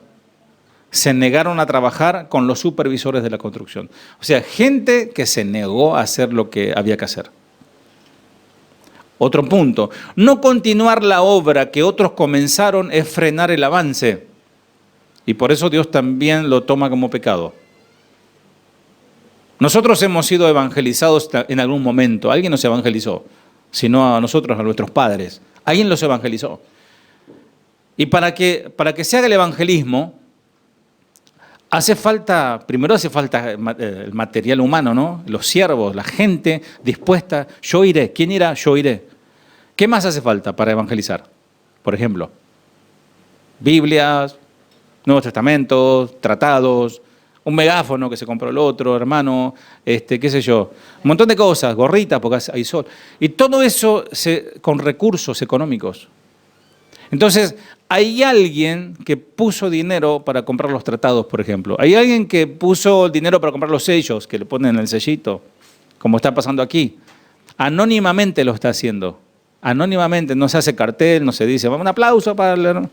con los supervisores de la construcción. O sea, gente que se negó a hacer lo que había que hacer. Otro punto, no continuar la obra que otros comenzaron es frenar el avance. Y por eso Dios también lo toma como pecado. Nosotros hemos sido evangelizados en algún momento. Alguien nos evangelizó, sino a nosotros, a nuestros padres. Alguien los evangelizó. Y para que se haga el evangelismo, primero hace falta el material humano, ¿no? Los siervos, la gente dispuesta. Yo iré. ¿Quién irá? Yo iré. ¿Qué más hace falta para evangelizar? Por ejemplo, Biblias, Nuevos Testamentos, tratados, un megáfono que se compró el otro, hermano, qué sé yo, un montón de cosas, gorritas porque hay sol. Y todo eso con recursos económicos. Entonces, hay alguien que puso dinero para comprar los tratados, por ejemplo. Hay alguien que puso el dinero para comprar los sellos, que le ponen el sellito, como está pasando aquí. Anónimamente lo está haciendo. Anónimamente, no se hace cartel, no se dice, un aplauso para el...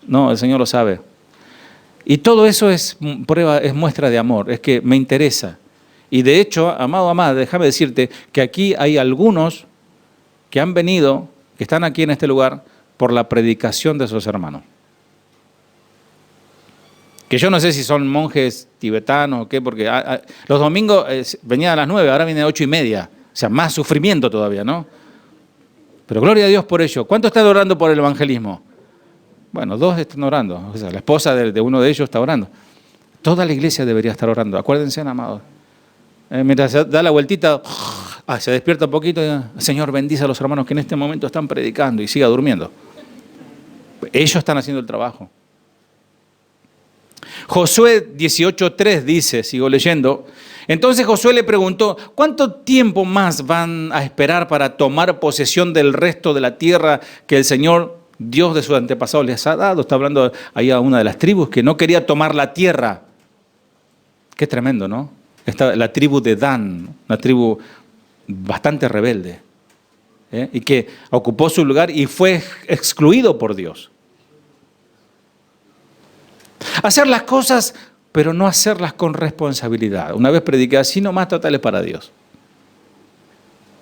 No, el Señor lo sabe. Y todo eso es prueba, es muestra de amor, es que me interesa. Y de hecho, amado, amada, déjame decirte que aquí hay algunos que han venido, que están aquí en este lugar, por la predicación de sus hermanos. Que yo no sé si son monjes tibetanos o qué, porque los domingos venían a las 9, ahora viene a 8:30. O sea, más sufrimiento todavía, ¿no? Pero gloria a Dios por ello. ¿Cuántos están orando por el evangelismo? Bueno, 2 están orando. O sea, la esposa de uno de ellos está orando. Toda la iglesia debería estar orando. Acuérdense, amados. Mientras se da la vueltita, se despierta un poquito y Señor, bendice a los hermanos que en este momento están predicando y siga durmiendo. Ellos están haciendo el trabajo. Josué 18:3 dice, sigo leyendo, entonces Josué le preguntó, ¿cuánto tiempo más van a esperar para tomar posesión del resto de la tierra que el Señor, Dios de sus antepasados, les ha dado? Está hablando ahí a una de las tribus que no quería tomar la tierra. Qué tremendo, ¿no? La tribu de Dan, una tribu bastante rebelde, y que ocupó su lugar y fue excluido por Dios. Hacer las cosas, pero no hacerlas con responsabilidad. Una vez prediqué, así nomás, totales para Dios.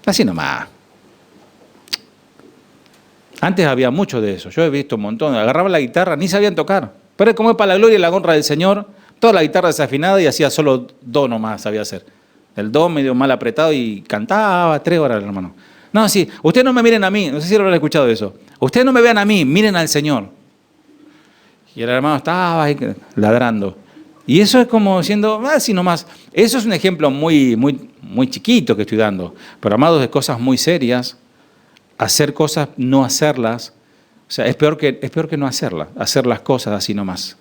Así nomás. Antes había mucho de eso. Yo he visto un montón. Agarraban la guitarra, ni sabían tocar. Pero como es para la gloria y la honra del Señor, toda la guitarra desafinada y hacía solo do nomás, sabía hacer. El do medio mal apretado y cantaba 3 horas, hermano. No, sí, ustedes no me miren a mí. No sé si lo han escuchado eso. Ustedes no me vean a mí, miren al Señor. Y el hermano estaba ahí ladrando. Y eso es como diciendo, así nomás. Eso es un ejemplo muy chiquito que estoy dando. Pero amados, de cosas muy serias, hacer cosas, no hacerlas. O sea, es peor que no hacerlas, hacer las cosas así nomás.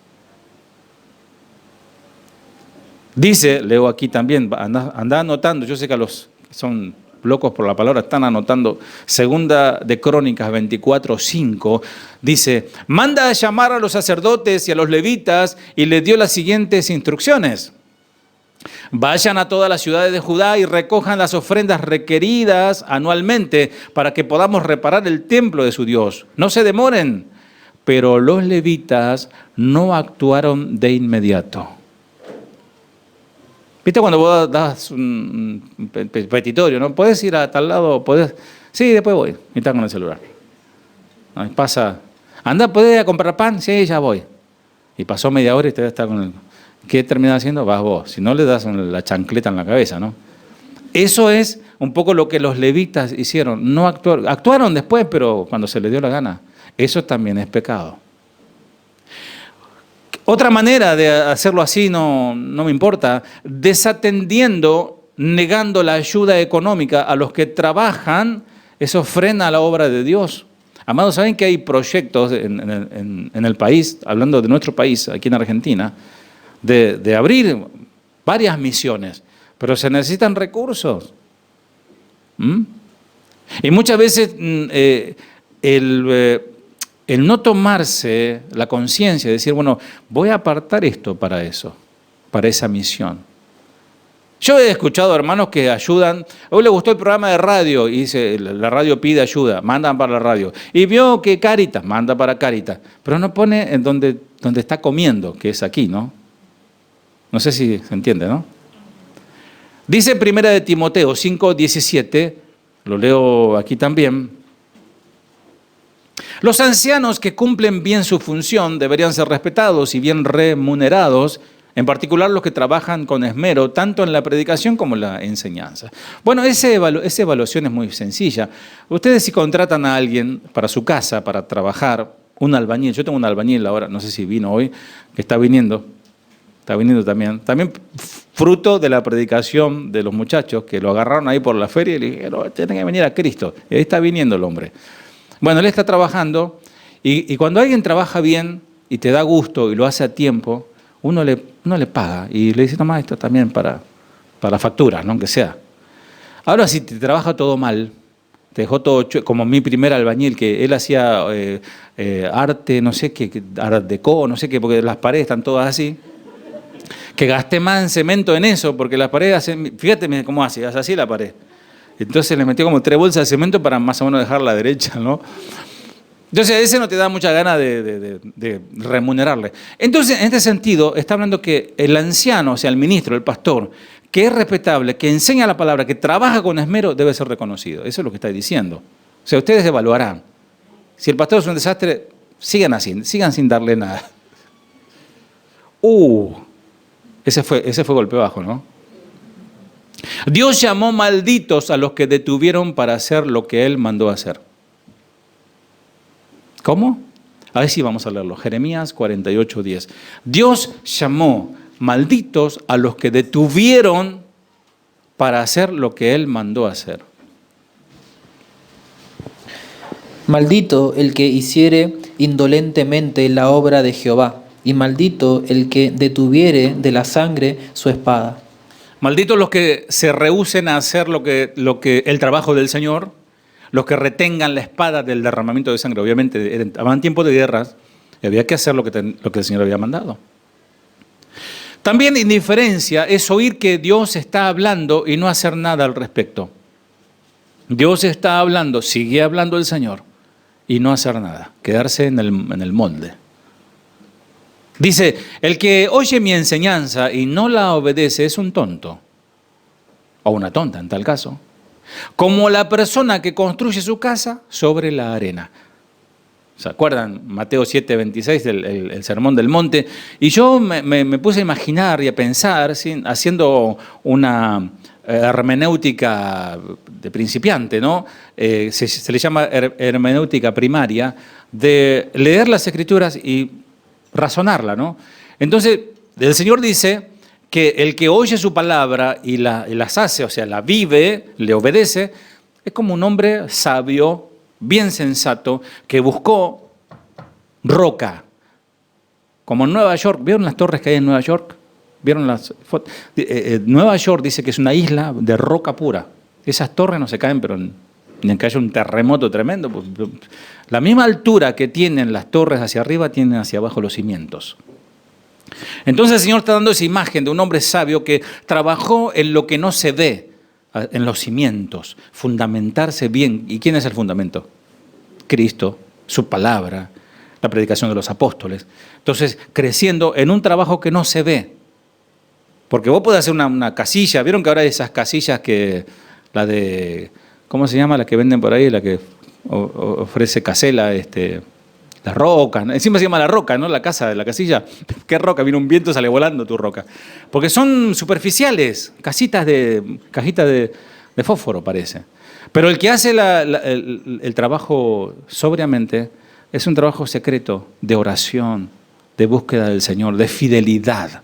Dice, leo aquí también, anda anotando, yo sé que a los que son locos por la palabra están anotando, 2 de Crónicas 24:5, dice, manda a llamar a los sacerdotes y a los levitas y les dio las siguientes instrucciones. Vayan a todas las ciudades de Judá y recojan las ofrendas requeridas anualmente para que podamos reparar el templo de su Dios. No se demoren. Pero los levitas no actuaron de inmediato. ¿Viste cuando vos das un petitorio, no? ¿Podés ir a tal lado? ¿Podés? Sí, después voy. Y está con el celular. Ahí pasa. Anda, ¿podés ir a comprar pan? Sí, ya voy. Y pasó media hora y todavía está con el... ¿Qué termina haciendo? Vas vos. Si no, le das la chancleta en la cabeza, ¿no? Eso es un poco lo que los levitas hicieron. No actuaron después, pero cuando se les dio la gana. Eso también es pecado. Otra manera de hacerlo así no me importa. Desatendiendo, negando la ayuda económica a los que trabajan, eso frena la obra de Dios. Amados, ¿saben que hay proyectos en el país, hablando de nuestro país, aquí en Argentina, de abrir varias misiones, pero se necesitan recursos? Y muchas veces el no tomarse la conciencia de decir, bueno, voy a apartar esto para eso, para esa misión. Yo he escuchado hermanos que ayudan, hoy le gustó el programa de radio y dice, la radio pide ayuda, mandan para la radio. Y vio que Cáritas, manda para Cáritas, pero no pone en donde está comiendo, que es aquí, ¿no? No sé si se entiende, ¿no? Dice 1 de Timoteo 5:17, lo leo aquí también. Los ancianos que cumplen bien su función deberían ser respetados y bien remunerados, en particular los que trabajan con esmero, tanto en la predicación como en la enseñanza. Bueno, esa evaluación es muy sencilla. Ustedes si contratan a alguien para su casa, para trabajar, un albañil, yo tengo un albañil ahora, no sé si vino hoy, que está viniendo también fruto de la predicación de los muchachos, que lo agarraron ahí por la feria y le dijeron, tienen que venir a Cristo, y ahí está viniendo el hombre. Bueno, él está trabajando, y cuando alguien trabaja bien, y te da gusto, y lo hace a tiempo, uno le paga y le dice, toma esto también para facturas, ¿no? Aunque sea. Ahora, si te trabaja todo mal, te dejó todo como mi primer albañil, que él hacía arte, no sé qué, art deco, no sé qué, porque las paredes están todas así, que gasté más en cemento en eso, porque las paredes, fíjate cómo hace así la pared. Entonces le metió como 3 bolsas de cemento para más o menos dejarla derecha, ¿no? Entonces, ese no te da mucha gana de remunerarle. Entonces, en este sentido, está hablando que el anciano, o sea, el ministro, el pastor, que es respetable, que enseña la palabra, que trabaja con esmero, debe ser reconocido. Eso es lo que está diciendo. O sea, ustedes evaluarán. Si el pastor es un desastre, sigan así, sigan sin darle nada. Ese fue golpe bajo, ¿no? Dios llamó malditos a los que detuvieron para hacer lo que Él mandó hacer. ¿Cómo? A ver si vamos a leerlo. Jeremías 48:10. Dios llamó malditos a los que detuvieron para hacer lo que Él mandó hacer. Maldito el que hiciere indolentemente la obra de Jehová, y maldito el que detuviere de la sangre su espada. Malditos los que se rehúsen a hacer el trabajo del Señor, los que retengan la espada del derramamiento de sangre. Obviamente, estaban tiempos de guerras y había que hacer lo que el Señor había mandado. También indiferencia es oír que Dios está hablando y no hacer nada al respecto. Dios está hablando, sigue hablando el Señor y no hacer nada, quedarse en el molde. Dice, el que oye mi enseñanza y no la obedece es un tonto, o una tonta en tal caso, como la persona que construye su casa sobre la arena. ¿Se acuerdan? Mateo 7:26, el sermón del monte. Y yo me puse a imaginar y a pensar, ¿sí? Haciendo una hermenéutica de principiante, ¿no? Se le llama hermenéutica primaria, de leer las Escrituras y razonarla, ¿no? Entonces, el Señor dice que el que oye su palabra y las hace, o sea, la vive, le obedece, es como un hombre sabio, bien sensato, que buscó roca. Como en Nueva York, ¿vieron las torres que hay en Nueva York? ¿Vieron las fotos? Nueva York dice que es una isla de roca pura. Esas torres no se caen, pero ni que haya un terremoto tremendo. La misma altura que tienen las torres hacia arriba, tienen hacia abajo los cimientos. Entonces el Señor está dando esa imagen de un hombre sabio que trabajó en lo que no se ve, en los cimientos, fundamentarse bien. ¿Y quién es el fundamento? Cristo, su palabra, la predicación de los apóstoles. Entonces, creciendo en un trabajo que no se ve. Porque vos podés hacer una casilla, ¿vieron que ahora hay esas casillas que, la de, ¿cómo se llama? La que venden por ahí, la que ofrece Casela, La roca, ¿no? Encima se llama la roca, ¿no? La casa, la casilla. ¿Qué roca? Viene un viento, sale volando tu roca. Porque son superficiales, cajitas de fósforo parece. Pero el que hace el trabajo sobriamente es un trabajo secreto de oración, de búsqueda del Señor, de fidelidad.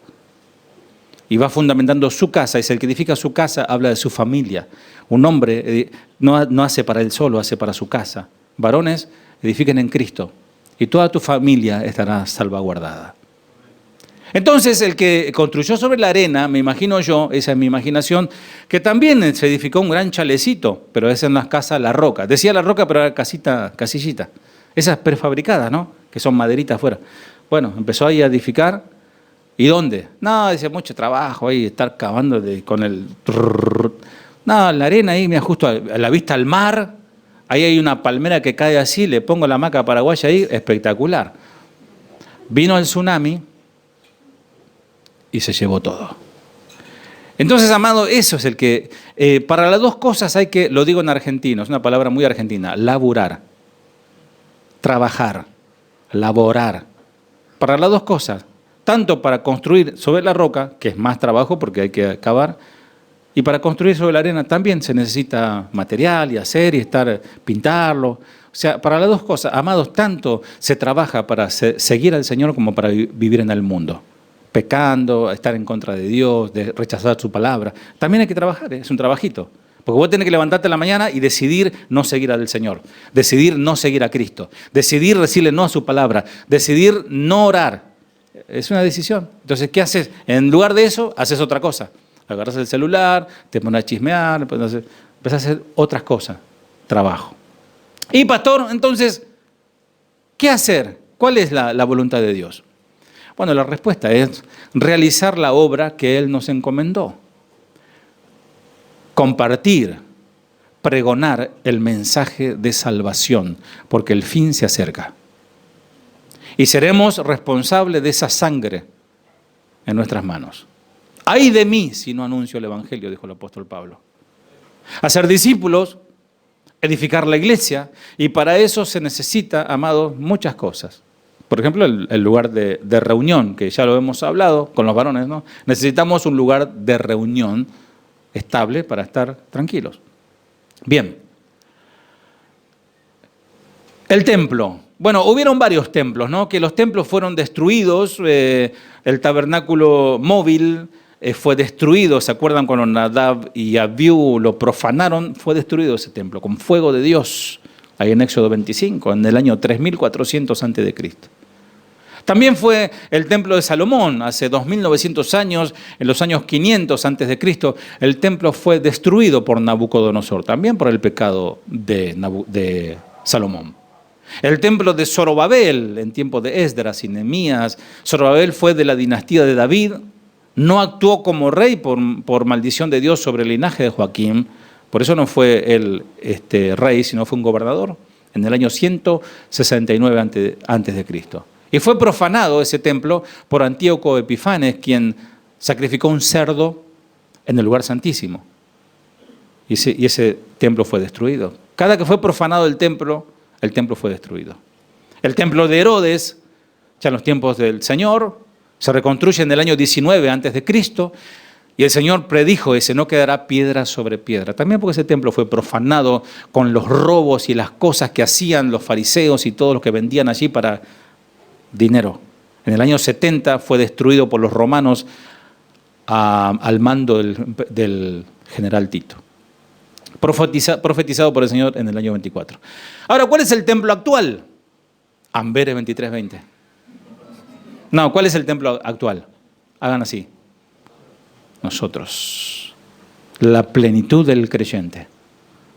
Y va fundamentando su casa, y el que edifica su casa habla de su familia. Un hombre no hace para él solo, hace para su casa. Varones, edifiquen en Cristo, y toda tu familia estará salvaguardada. Entonces, el que construyó sobre la arena, me imagino yo, esa es mi imaginación, que también se edificó un gran chalecito, pero es en las casas La Roca. Decía La Roca, pero era casillita. Esas prefabricadas, ¿no? Que son maderitas afuera. Bueno, empezó ahí a edificar. ¿Y dónde? No, dice, mucho trabajo ahí, estar cavando con el... No, la arena ahí, mira, justo a la vista al mar, ahí hay una palmera que cae así, le pongo la hamaca paraguaya ahí, espectacular. Vino el tsunami y se llevó todo. Entonces, amado, eso es el que... para las dos cosas hay que, lo digo en argentino, es una palabra muy argentina, laburar, trabajar, laborar. Para las dos cosas. Tanto para construir sobre la roca, que es más trabajo porque hay que cavar, y para construir sobre la arena también se necesita material y hacer y pintarlo. O sea, para las dos cosas, amados, tanto se trabaja para seguir al Señor como para vivir en el mundo. Pecando, estar en contra de Dios, de rechazar su palabra. También hay que trabajar, es un trabajito. Porque vos tenés que levantarte en la mañana y decidir no seguir al Señor, decidir no seguir a Cristo, decidir decirle no a su palabra, decidir no orar. Es una decisión. Entonces, ¿qué haces? En lugar de eso, haces otra cosa. Agarras el celular, te pones a chismear, empiezas a hacer otras cosas. Trabajo. Y pastor, entonces, ¿qué hacer? ¿Cuál es la voluntad de Dios? Bueno, la respuesta es realizar la obra que Él nos encomendó. Compartir, pregonar el mensaje de salvación, porque el fin se acerca. Y seremos responsables de esa sangre en nuestras manos. ¡Ay de mí si no anuncio el Evangelio!, dijo el apóstol Pablo. Hacer discípulos, edificar la iglesia, y para eso se necesita, amados, muchas cosas. Por ejemplo, el lugar de reunión, que ya lo hemos hablado con los varones, ¿no? Necesitamos un lugar de reunión estable para estar tranquilos. Bien. El templo. Bueno, hubieron varios templos, ¿no? Que los templos fueron destruidos, el tabernáculo móvil fue destruido, ¿se acuerdan cuando Nadab y Abiú lo profanaron? Fue destruido ese templo con fuego de Dios, ahí en Éxodo 25, en el año 3400 a.C. También fue el templo de Salomón, hace 2900 años, en los años 500 a.C., el templo fue destruido por Nabucodonosor, también por el pecado de Salomón. El templo de Zorobabel, en tiempos de Esdras y Nehemías, Zorobabel fue de la dinastía de David, no actuó como rey por maldición de Dios sobre el linaje de Joaquín, por eso no fue él rey, sino fue un gobernador, en el año 169 antes de Cristo. Y fue profanado ese templo por Antíoco Epifanes, quien sacrificó un cerdo en el lugar santísimo. Y ese templo fue destruido. Cada que fue profanado el templo fue destruido. El templo de Herodes, ya en los tiempos del Señor, se reconstruye en el año 19 antes de Cristo, y el Señor predijo ese, no quedará piedra sobre piedra. También porque ese templo fue profanado con los robos y las cosas que hacían los fariseos y todos los que vendían allí para dinero. En el año 70 fue destruido por los romanos al mando del general Tito. Profetizado por el Señor en el año 24. Ahora, ¿cuál es el templo actual? Amberes 23:20. No, ¿cuál es el templo actual? Hagan así. Nosotros. La plenitud del creyente.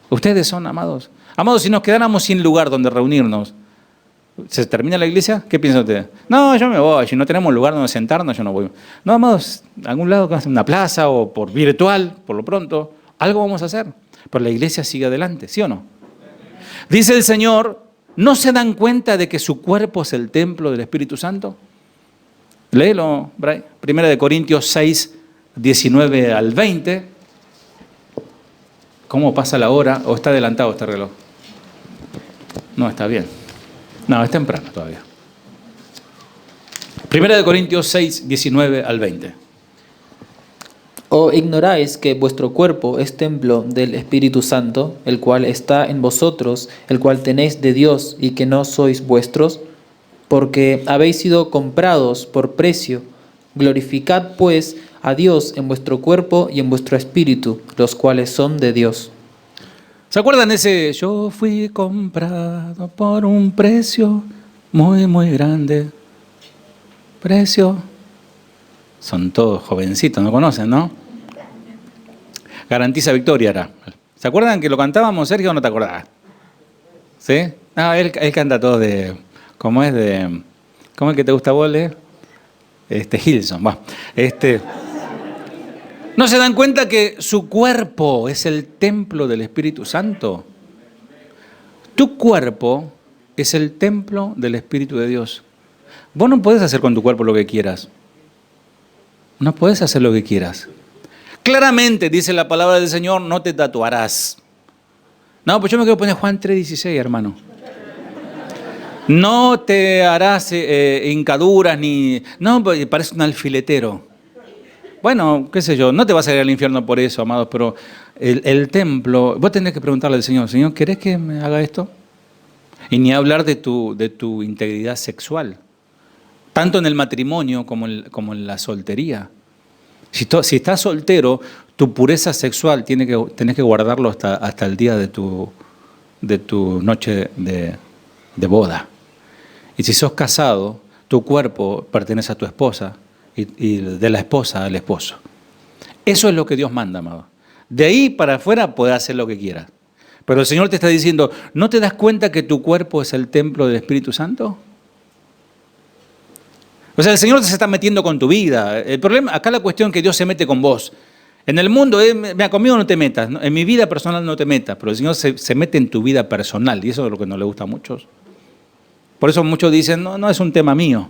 Ustedes son amados. Amados, si nos quedáramos sin lugar donde reunirnos, ¿se termina la iglesia? ¿Qué piensan ustedes? No, yo me voy. Si no tenemos lugar donde sentarnos, yo no voy. No, amados, a algún lado, una plaza o por virtual, por lo pronto, algo vamos a hacer. Pero la iglesia sigue adelante, ¿sí o no? Dice el Señor, ¿no se dan cuenta de que su cuerpo es el templo del Espíritu Santo? Léelo, Bray. 1 Corintios 6, 19 al 20. ¿Cómo pasa la hora? ¿O está adelantado este reloj? No, está bien. No, es temprano todavía. Primera de Corintios 6, 19 al 20. ¿O ignoráis que vuestro cuerpo es templo del Espíritu Santo, el cual está en vosotros, el cual tenéis de Dios, y que no sois vuestros? Porque habéis sido comprados por precio. Glorificad pues a Dios en vuestro cuerpo y en vuestro espíritu, los cuales son de Dios. ¿Se acuerdan ese? Yo fui comprado por un precio muy, muy grande. Precio. Son todos jovencitos, ¿no conocen, no? Garantiza victoria era. ¿Se acuerdan que lo cantábamos, Sergio, o no te acordás? ¿Sí? No, él canta todo de... ¿Cómo es de...? ¿Cómo es que te gusta vos, Le? Hilson, va. ¿No se dan cuenta que su cuerpo es el templo del Espíritu Santo? Tu cuerpo es el templo del Espíritu de Dios. Vos no podés hacer con tu cuerpo lo que quieras. No podés hacer lo que quieras. Claramente dice la palabra del Señor, no te tatuarás. No, pues yo me quiero poner Juan 3:16, hermano. No te harás hincaduras ni... No, parece un alfiletero. Bueno, qué sé yo, no te vas a ir al infierno por eso, amados, pero el templo... Vos tenés que preguntarle al Señor, Señor, ¿querés que me haga esto? Y ni hablar de tu integridad sexual, tanto en el matrimonio como en la soltería. Si estás soltero, tu pureza sexual tenés que guardarlo hasta el día de tu noche de boda. Y si sos casado, tu cuerpo pertenece a tu esposa y de la esposa al esposo. Eso es lo que Dios manda, amado. De ahí para afuera podés hacer lo que quieras. Pero el Señor te está diciendo, ¿no te das cuenta que tu cuerpo es el templo del Espíritu Santo? O sea, el Señor se está metiendo con tu vida. El problema, acá la cuestión es que Dios se mete con vos. En el mundo, mira, conmigo no te metas, ¿no? En mi vida personal no te metas, pero el Señor se mete en tu vida personal y eso es lo que no le gusta a muchos. Por eso muchos dicen, no es un tema mío,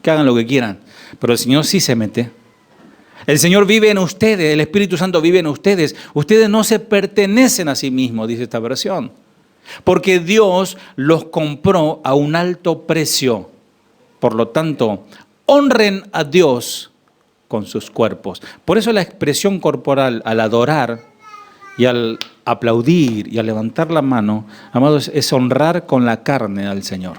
que hagan lo que quieran. Pero el Señor sí se mete. El Señor vive en ustedes, el Espíritu Santo vive en ustedes. Ustedes no se pertenecen a sí mismos, dice esta versión. Porque Dios los compró a un alto precio. Por lo tanto, honren a Dios con sus cuerpos. Por eso la expresión corporal al adorar y al aplaudir y al levantar la mano, amados, es honrar con la carne al Señor.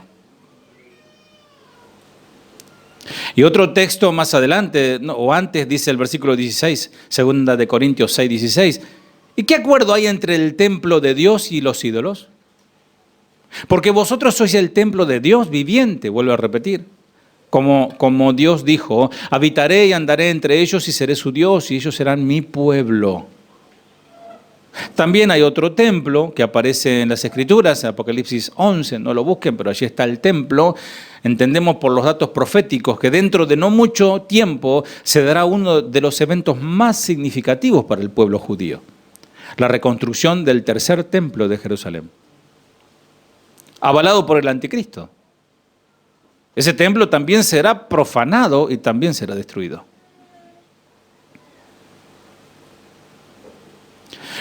Y otro texto más adelante, o antes, dice el versículo 16, segunda de Corintios 6, 16. ¿Y qué acuerdo hay entre el templo de Dios y los ídolos? Porque vosotros sois el templo de Dios viviente, vuelvo a repetir. Como Dios dijo, habitaré y andaré entre ellos y seré su Dios y ellos serán mi pueblo. También hay otro templo que aparece en las Escrituras, en Apocalipsis 11, no lo busquen, pero allí está el templo. Entendemos por los datos proféticos que dentro de no mucho tiempo se dará uno de los eventos más significativos para el pueblo judío, la reconstrucción del tercer templo de Jerusalén, avalado por el anticristo. Ese templo también será profanado y también será destruido.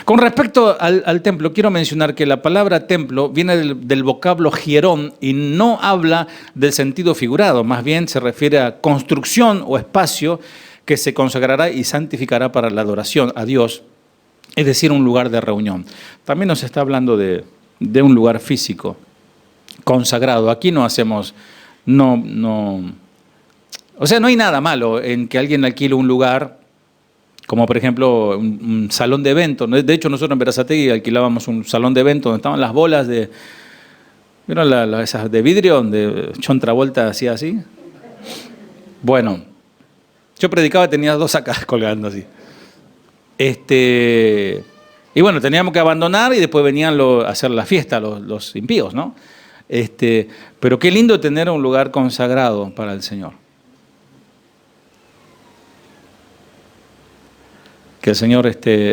Con respecto al templo, quiero mencionar que la palabra templo viene del vocablo hierón y no habla del sentido figurado, más bien se refiere a construcción o espacio que se consagrará y santificará para la adoración a Dios, es decir, un lugar de reunión. También nos está hablando de un lugar físico, consagrado. Aquí no hacemos... O sea, no hay nada malo en que alguien alquile un lugar, como por ejemplo un salón de eventos. De hecho, nosotros en Berazategui alquilábamos un salón de eventos donde estaban las bolas de... ¿Vieron esas de vidrio donde John Travolta hacía así? Bueno, yo predicaba y tenía dos acá colgando así. Y bueno, teníamos que abandonar y después venían a hacer la fiesta los impíos, ¿no? Pero qué lindo tener un lugar consagrado para el Señor. Que el Señor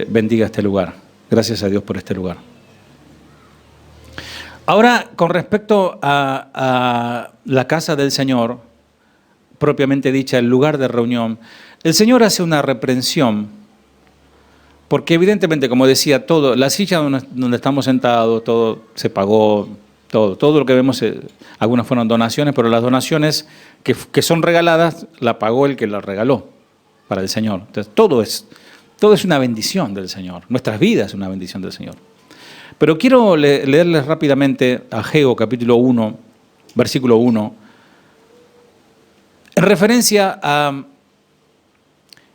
bendiga este lugar. Gracias a Dios por este lugar. Ahora, con respecto a la casa del Señor, propiamente dicha, el lugar de reunión, el Señor hace una reprensión, porque evidentemente, como decía, todo, la silla donde estamos sentados, todo se pagó, Todo lo que vemos, algunas fueron donaciones, pero las donaciones que son regaladas, la pagó el que la regaló para el Señor. Entonces, todo es una bendición del Señor. Nuestras vidas es una bendición del Señor. Pero quiero leerles rápidamente Ageo, capítulo 1, versículo 1, en referencia a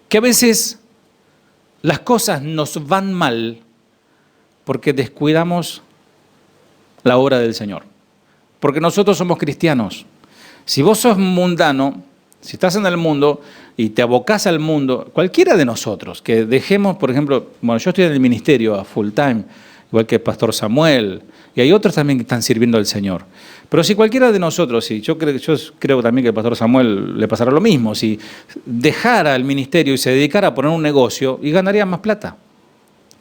que a veces las cosas nos van mal porque descuidamos la obra del Señor. Porque nosotros somos cristianos. Si vos sos mundano, si estás en el mundo y te abocás al mundo, cualquiera de nosotros, que dejemos, por ejemplo, bueno, yo estoy en el ministerio a full time, igual que el pastor Samuel, y hay otros también que están sirviendo al Señor. Pero si cualquiera de nosotros, y yo creo también que el pastor Samuel le pasará lo mismo, si dejara el ministerio y se dedicara a poner un negocio, y ganaría más plata.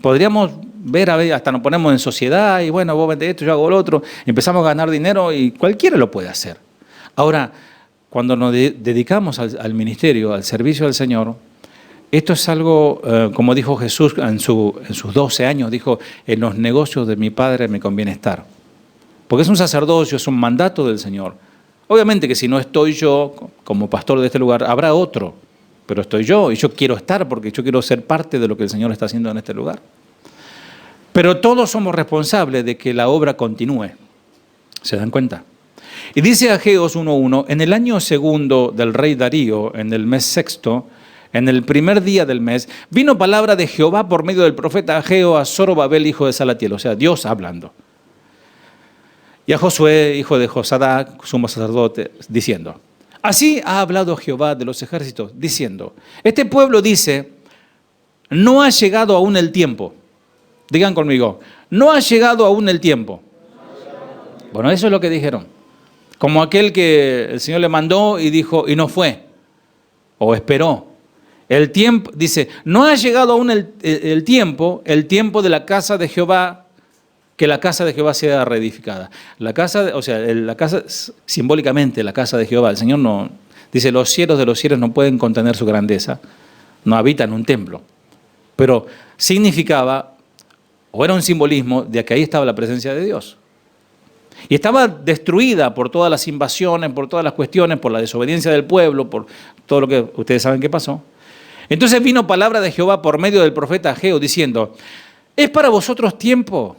Podríamos ver, a ver, hasta nos ponemos en sociedad y bueno, vos vendés esto, yo hago lo otro, empezamos a ganar dinero y cualquiera lo puede hacer. Ahora, cuando nos dedicamos al ministerio, al servicio del Señor, esto es algo, como dijo Jesús en sus 12 años, dijo, en los negocios de mi Padre me conviene estar. Porque es un sacerdocio, es un mandato del Señor. Obviamente que si no estoy yo como pastor de este lugar, habrá otro, pero estoy yo y yo quiero estar porque yo quiero ser parte de lo que el Señor está haciendo en este lugar. Pero todos somos responsables de que la obra continúe. ¿Se dan cuenta? Y dice Ageo 1:1, en el año segundo del rey Darío, en el mes sexto, en el primer día del mes, vino palabra de Jehová por medio del profeta Ageo a Zorobabel, hijo de Salatiel, o sea, Dios hablando. Y a Josué, hijo de Josadac, sumo sacerdote, diciendo, así ha hablado Jehová de los ejércitos, diciendo, este pueblo dice, no ha llegado aún el tiempo. Digan conmigo, no ha llegado aún el tiempo. Bueno, eso es lo que dijeron. Como aquel que el Señor le mandó y dijo, y no fue, o esperó. El tiempo, dice, no ha llegado aún el tiempo de la casa de Jehová, que la casa de Jehová sea reedificada. La casa, la casa, simbólicamente la casa de Jehová, el Señor no, dice, los cielos de los cielos no pueden contener su grandeza, no habitan un templo. Pero significaba, o era un simbolismo de que ahí estaba la presencia de Dios. Y estaba destruida por todas las invasiones, por todas las cuestiones, por la desobediencia del pueblo, por todo lo que ustedes saben que pasó. Entonces vino palabra de Jehová por medio del profeta Ageo diciendo, es para vosotros tiempo,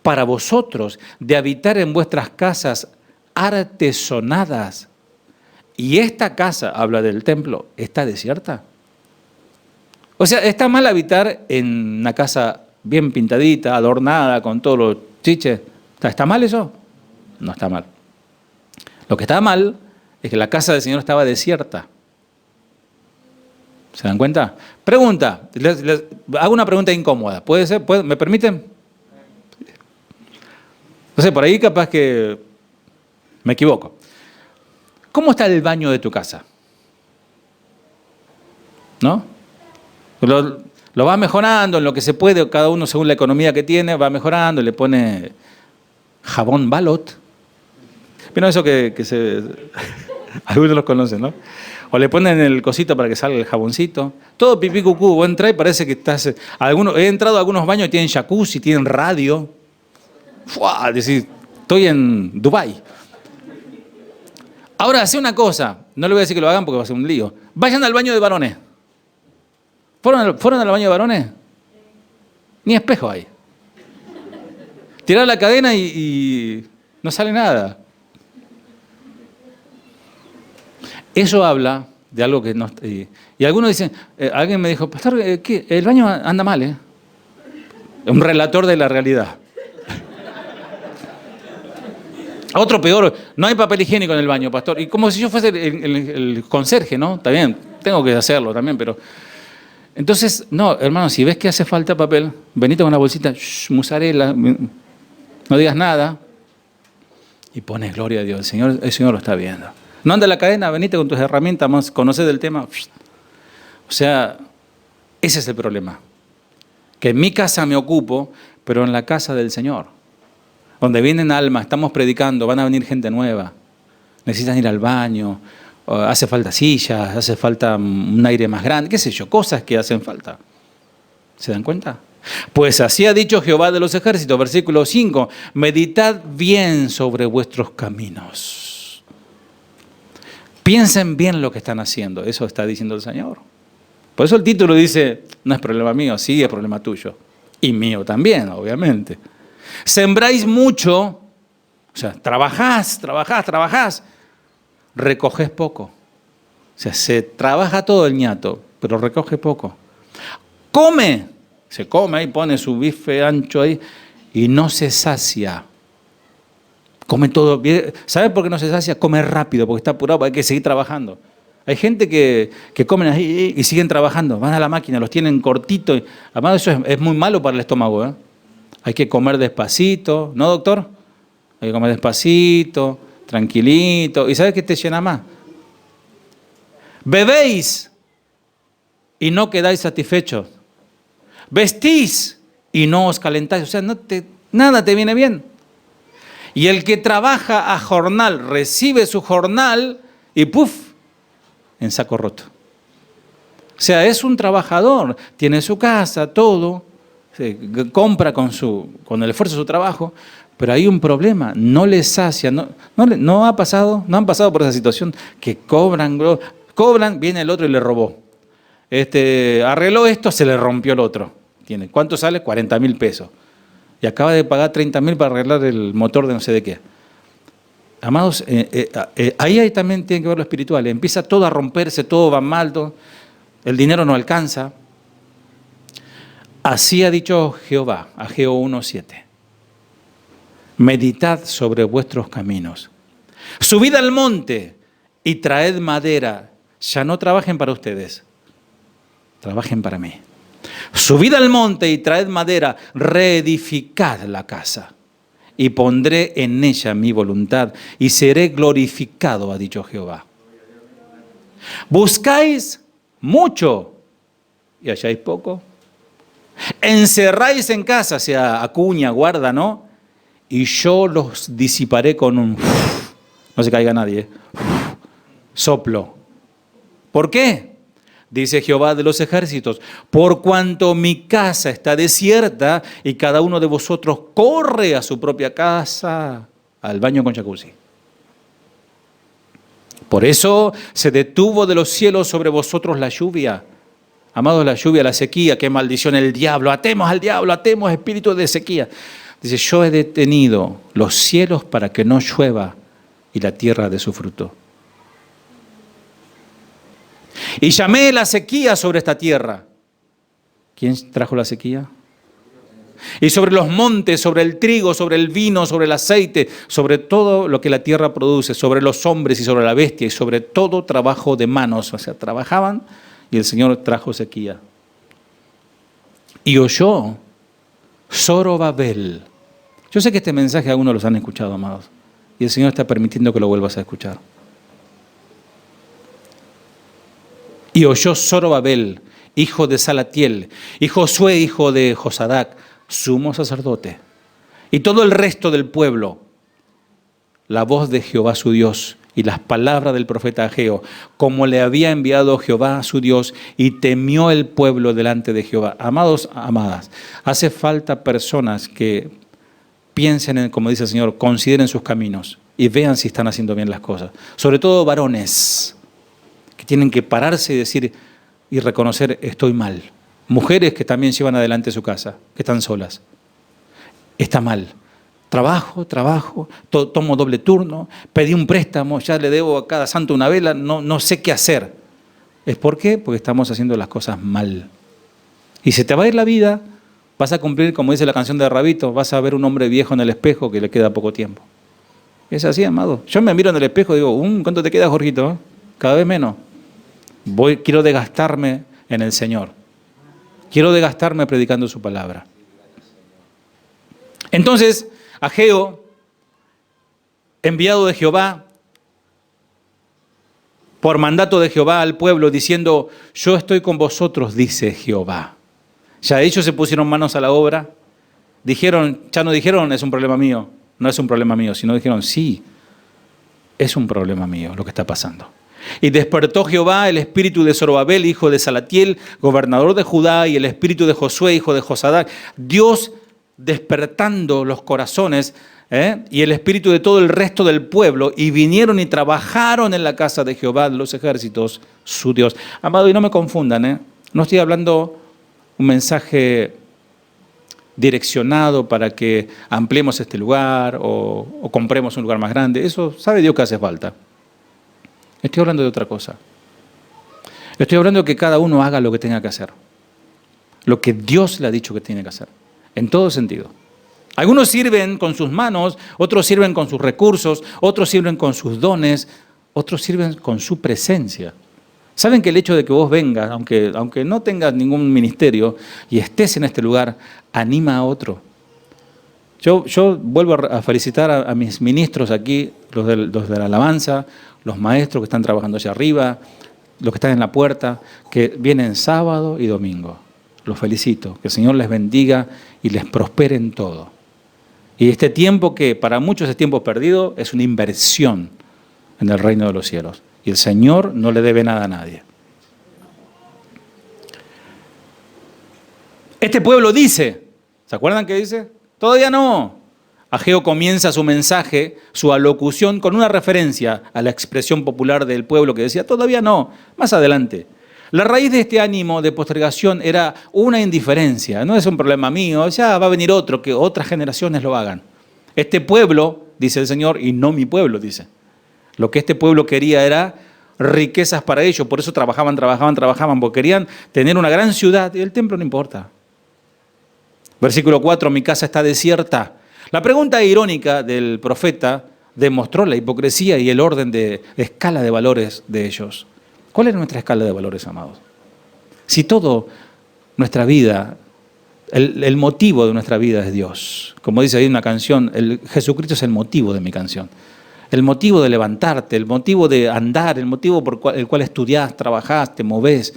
para vosotros de habitar en vuestras casas artesonadas. Y esta casa, habla del templo, está desierta. O sea, está mal habitar en una casa bien pintadita, adornada, con todos los chiches. ¿Está mal eso? No está mal. Lo que está mal es que la casa del Señor estaba desierta. ¿Se dan cuenta? Pregunta, les hago una pregunta incómoda. ¿Puede ser? ¿Me permiten? No sé, por ahí capaz que me equivoco. ¿Cómo está el baño de tu casa? ¿No? Lo va mejorando en lo que se puede, cada uno según la economía que tiene, va mejorando, le pone jabón Balot. ¿Vieron eso que se... Algunos los conocen, ¿no? O le ponen el cosito para que salga el jaboncito. Todo pipí cucú. Vos entrás y parece que estás... He entrado a algunos baños y tienen jacuzzi, tienen radio. ¡Fua! Decís, estoy en Dubái. Ahora, hace una cosa. No le voy a decir que lo hagan porque va a ser un lío. Vayan al baño de varones. ¿Fueron al baño de varones? Ni espejo hay. Tirar la cadena y no sale nada. Eso habla de algo que no... Y algunos dicen, alguien me dijo, pastor, ¿qué? El baño anda mal, ¿eh? Un relator de la realidad. Otro peor, no hay papel higiénico en el baño, pastor. Y como si yo fuese el conserje, ¿no? Está bien, tengo que hacerlo también, pero... Entonces, no, hermano, si ves que hace falta papel, venite con una bolsita, mozzarella, no digas nada, y pones gloria a Dios, el Señor lo está viendo. No anda la cadena, venite con tus herramientas, más conoces del tema. O sea, ese es el problema. Que en mi casa me ocupo, pero en la casa del Señor. Donde vienen almas, estamos predicando, van a venir gente nueva. Necesitan ir al baño, hace falta sillas, hace falta un aire más grande, qué sé yo, cosas que hacen falta. ¿Se dan cuenta? Pues así ha dicho Jehová de los ejércitos, versículo 5, meditad bien sobre vuestros caminos. Piensen bien lo que están haciendo, eso está diciendo el Señor. Por eso el título dice, no es problema mío, sí es problema tuyo. Y mío también, obviamente. Sembráis mucho, o sea, trabajás, recogés poco. O sea, se trabaja todo el ñato, pero recoge poco. Se come y pone su bife ancho ahí y no se sacia. Come todo. ¿Sabe por qué no se sacia? Come rápido, porque está apurado, hay que seguir trabajando. Hay gente que comen ahí y siguen trabajando, van a la máquina, los tienen cortitos. Además, eso es muy malo para el estómago, ¿eh? Hay que comer despacito, ¿no, doctor? Hay que comer despacito, tranquilito. ¿Y sabes qué te llena más? Bebéis y no quedáis satisfechos. Vestís y no os calentáis. O sea, nada te viene bien. Y el que trabaja a jornal recibe su jornal y ¡puf! En saco roto. O sea, es un trabajador, tiene su casa, todo, compra con el esfuerzo de su trabajo, pero hay un problema, no le sacia, no han pasado por esa situación que cobran, viene el otro y le robó. Arregló esto, se le rompió el otro. ¿Cuánto sale? 40.000 pesos. Y acaba de pagar 30.000 para arreglar el motor de no sé de qué. Amados, ahí también tiene que ver lo espiritual. Empieza todo a romperse, todo va mal, el dinero no alcanza. Así ha dicho Jehová, Ageo 1:7. Meditad sobre vuestros caminos. Subid al monte y traed madera. Ya no trabajen para ustedes, trabajen para mí. Subid al monte y traed madera, reedificad la casa. Y pondré en ella mi voluntad y seré glorificado, ha dicho Jehová. Buscáis mucho y halláis poco. Encerráis en casa, sea acuña, guarda, ¿no? Y yo los disiparé con un... No se caiga nadie, soplo. ¿Por qué? Dice Jehová de los ejércitos, por cuanto mi casa está desierta y cada uno de vosotros corre a su propia casa, al baño con jacuzzi. Por eso se detuvo de los cielos sobre vosotros la lluvia. Amados, la lluvia, la sequía, qué maldición el diablo. Atemos al diablo, atemos espíritu de sequía. Dice, yo he detenido los cielos para que no llueva y la tierra dé su fruto. Y llamé la sequía sobre esta tierra. ¿Quién trajo la sequía? Y sobre los montes, sobre el trigo, sobre el vino, sobre el aceite, sobre todo lo que la tierra produce, sobre los hombres y sobre la bestia y sobre todo trabajo de manos. O sea, trabajaban y el Señor trajo sequía. Y oyó Zorobabel. Yo sé que este mensaje algunos los han escuchado, amados. Y el Señor está permitiendo que lo vuelvas a escuchar. Y oyó Zorobabel, hijo de Salatiel, y Josué, hijo de Josadac, sumo sacerdote, y todo el resto del pueblo, la voz de Jehová su Dios y las palabras del profeta Ageo, como le había enviado Jehová su Dios, y temió el pueblo delante de Jehová. Amados, amadas, hace falta personas que piensen en, como dice el Señor, consideren sus caminos y vean si están haciendo bien las cosas. Sobre todo varones, que tienen que pararse y decir y reconocer, estoy mal. Mujeres que también llevan adelante su casa, que están solas. Está mal. Trabajo, tomo doble turno, pedí un préstamo, ya le debo a cada santo una vela, no sé qué hacer. ¿Es por qué? Porque estamos haciendo las cosas mal. Y se te va a ir la vida, vas a cumplir, como dice la canción de Rabito, vas a ver un hombre viejo en el espejo que le queda poco tiempo. Es así, amado. Yo me miro en el espejo y digo, ¿cuánto te queda, Jorgito? Cada vez menos. Quiero desgastarme en el Señor. Quiero desgastarme predicando su palabra. Entonces, Ageo, enviado de Jehová, por mandato de Jehová al pueblo, diciendo, yo estoy con vosotros, dice Jehová. Ya ellos se pusieron manos a la obra. Ya no dijeron, es un problema mío. No es un problema mío, sino dijeron, sí, es un problema mío lo que está pasando. Y despertó Jehová el espíritu de Zorobabel, hijo de Salatiel, gobernador de Judá, y el espíritu de Josué, hijo de Josadac. Dios despertando los corazones, y el espíritu de todo el resto del pueblo, y vinieron y trabajaron en la casa de Jehová de los ejércitos, su Dios. Amado, y no me confundan, no estoy hablando un mensaje direccionado para que ampliemos este lugar o compremos un lugar más grande. Eso sabe Dios que hace falta. Estoy hablando de otra cosa. Estoy hablando de que cada uno haga lo que tenga que hacer. Lo que Dios le ha dicho que tiene que hacer. En todo sentido. Algunos sirven con sus manos, otros sirven con sus recursos, otros sirven con sus dones, otros sirven con su presencia. ¿Saben que el hecho de que vos vengas, aunque no tengas ningún ministerio y estés en este lugar, anima a otro? Yo vuelvo a felicitar a mis ministros aquí, los de la alabanza, los maestros que están trabajando hacia arriba, los que están en la puerta, que vienen sábado y domingo. Los felicito, que el Señor les bendiga y les prospere en todo. Y este tiempo que para muchos es tiempo perdido, es una inversión en el reino de los cielos. Y el Señor no le debe nada a nadie. Este pueblo dice, ¿se acuerdan qué dice? Todavía no. Ageo comienza su mensaje, su alocución, con una referencia a la expresión popular del pueblo que decía, todavía no, más adelante. La raíz de este ánimo de postergación era una indiferencia, no es un problema mío, ya va a venir otro, que otras generaciones lo hagan. Este pueblo, dice el Señor, y no mi pueblo, dice. Lo que este pueblo quería era riquezas para ellos, por eso trabajaban, porque querían tener una gran ciudad y el templo no importa. Versículo 4, mi casa está desierta. La pregunta irónica del profeta demostró la hipocresía y el orden de escala de valores de ellos. ¿Cuál es nuestra escala de valores, amados? Si todo nuestra vida, el motivo de nuestra vida es Dios. Como dice ahí una canción, Jesucristo es el motivo de mi canción. El motivo de levantarte, el motivo de andar, el motivo por el cual estudiás, trabajás, te movés,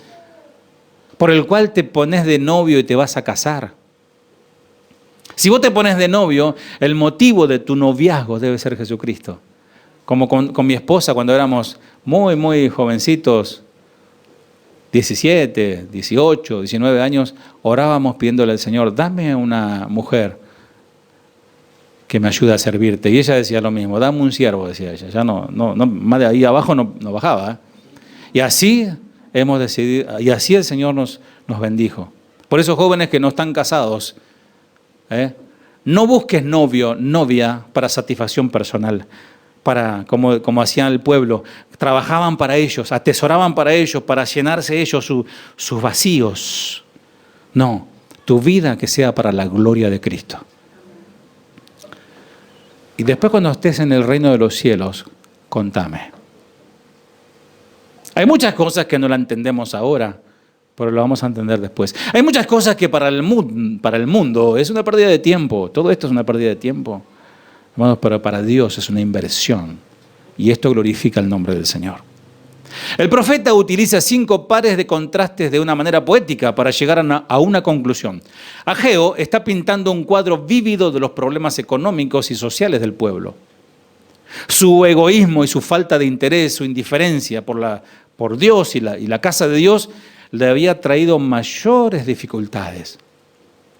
por el cual te pones de novio y te vas a casar. Si vos te pones de novio, el motivo de tu noviazgo debe ser Jesucristo. Como con mi esposa cuando éramos muy, muy jovencitos, 17, 18, 19 años, orábamos pidiéndole al Señor, dame una mujer que me ayude a servirte. Y ella decía lo mismo, dame un siervo, decía ella. Ya no, más de ahí abajo no bajaba. Y así hemos decidido, y así el Señor nos bendijo. Por eso jóvenes que no están casados, no busques novio, novia para satisfacción personal, como hacían el pueblo, trabajaban para ellos, atesoraban para ellos, para llenarse ellos sus vacíos. No, tu vida que sea para la gloria de Cristo. Y después cuando estés en el reino de los cielos, contame. Hay muchas cosas que no la entendemos ahora, pero lo vamos a entender después. Hay muchas cosas que para el mundo es una pérdida de tiempo. Todo esto es una pérdida de tiempo. Hermanos, pero para Dios es una inversión. Y esto glorifica el nombre del Señor. El profeta utiliza 5 pares de contrastes de una manera poética para llegar a una conclusión. Ageo está pintando un cuadro vívido de los problemas económicos y sociales del pueblo. Su egoísmo y su falta de interés, su indiferencia por Dios y la casa de Dios, le había traído mayores dificultades.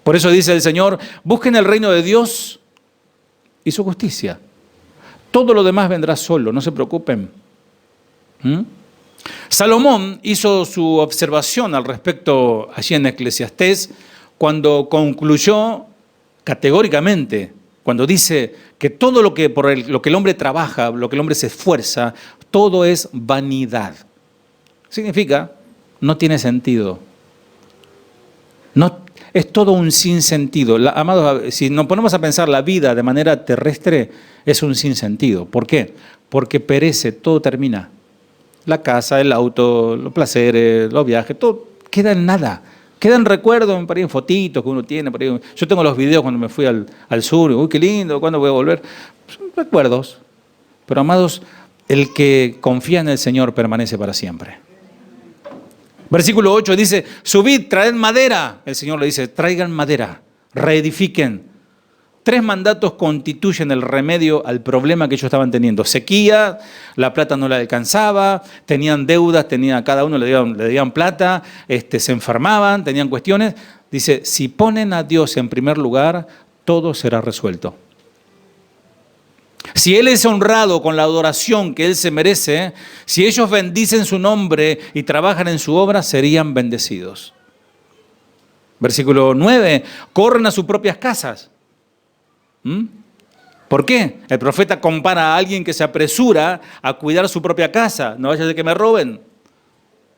Por eso dice el Señor, busquen el reino de Dios y su justicia. Todo lo demás vendrá solo, no se preocupen. Salomón hizo su observación al respecto allí en Eclesiastés cuando concluyó categóricamente, cuando dice que todo lo que lo que el hombre trabaja, lo que el hombre se esfuerza, todo es vanidad. Significa, no tiene sentido. No, es todo un sinsentido. Amados, si nos ponemos a pensar la vida de manera terrestre, es un sinsentido. ¿Por qué? Porque perece, todo termina. La casa, el auto, los placeres, los viajes, todo queda en nada. Queda en recuerdo, por ahí en fotitos que uno tiene. Por ahí. Yo tengo los videos cuando me fui al sur. Uy, qué lindo, ¿cuándo voy a volver? Son recuerdos. Pero amados, el que confía en el Señor permanece para siempre. Versículo 8 dice, subid, traed madera. El Señor le dice, traigan madera, reedifiquen, 3 mandatos constituyen el remedio al problema que ellos estaban teniendo. Sequía, la plata no la alcanzaba, tenían deudas, cada uno le debían plata, se enfermaban, tenían cuestiones. Dice, si ponen a Dios en primer lugar, todo será resuelto. Si Él es honrado con la adoración que Él se merece, si ellos bendicen su nombre y trabajan en su obra, serían bendecidos. Versículo 9, corren a sus propias casas. ¿Por qué? El profeta compara a alguien que se apresura a cuidar su propia casa. No vaya a ser que me roben.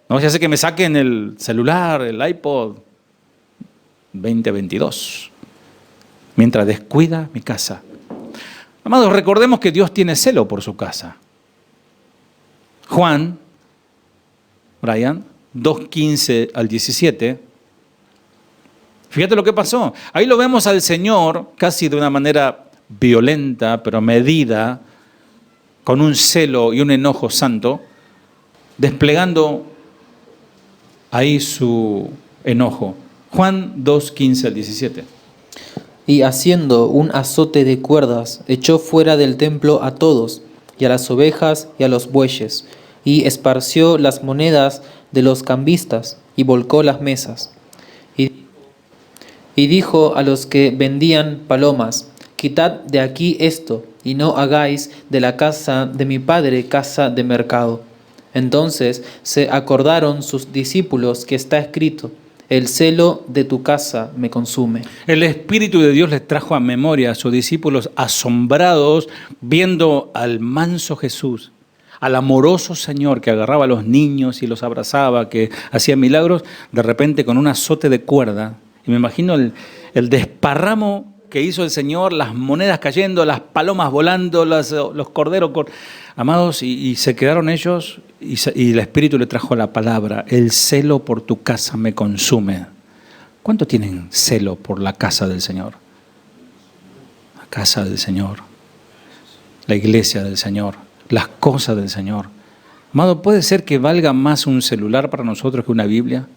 No vaya a ser que me saquen el celular, el iPod 2022. Mientras descuida mi casa. Amados, recordemos que Dios tiene celo por su casa. Juan, Brian, 2:15 al 17. Fíjate lo que pasó. Ahí lo vemos al Señor casi de una manera violenta, pero medida, con un celo y un enojo santo, desplegando ahí su enojo. Juan 2:15 al 17. Y haciendo un azote de cuerdas, echó fuera del templo a todos, y a las ovejas y a los bueyes, y esparció las monedas de los cambistas, y volcó las mesas. Y dijo a los que vendían palomas, quitad de aquí esto, y no hagáis de la casa de mi padre casa de mercado. Entonces se acordaron sus discípulos que está escrito, el celo de tu casa me consume. El Espíritu de Dios les trajo a memoria a sus discípulos asombrados viendo al manso Jesús, al amoroso Señor que agarraba a los niños y los abrazaba, que hacía milagros, de repente con un azote de cuerda. Y me imagino el desparramo que hizo el Señor, las monedas cayendo, las palomas volando, los corderos. Amados, y se quedaron ellos y el Espíritu le trajo la palabra, el celo por tu casa me consume. ¿Cuánto tienen celo por la casa del Señor? La casa del Señor, la iglesia del Señor, las cosas del Señor. Amado, ¿puede ser que valga más un celular para nosotros que una Biblia?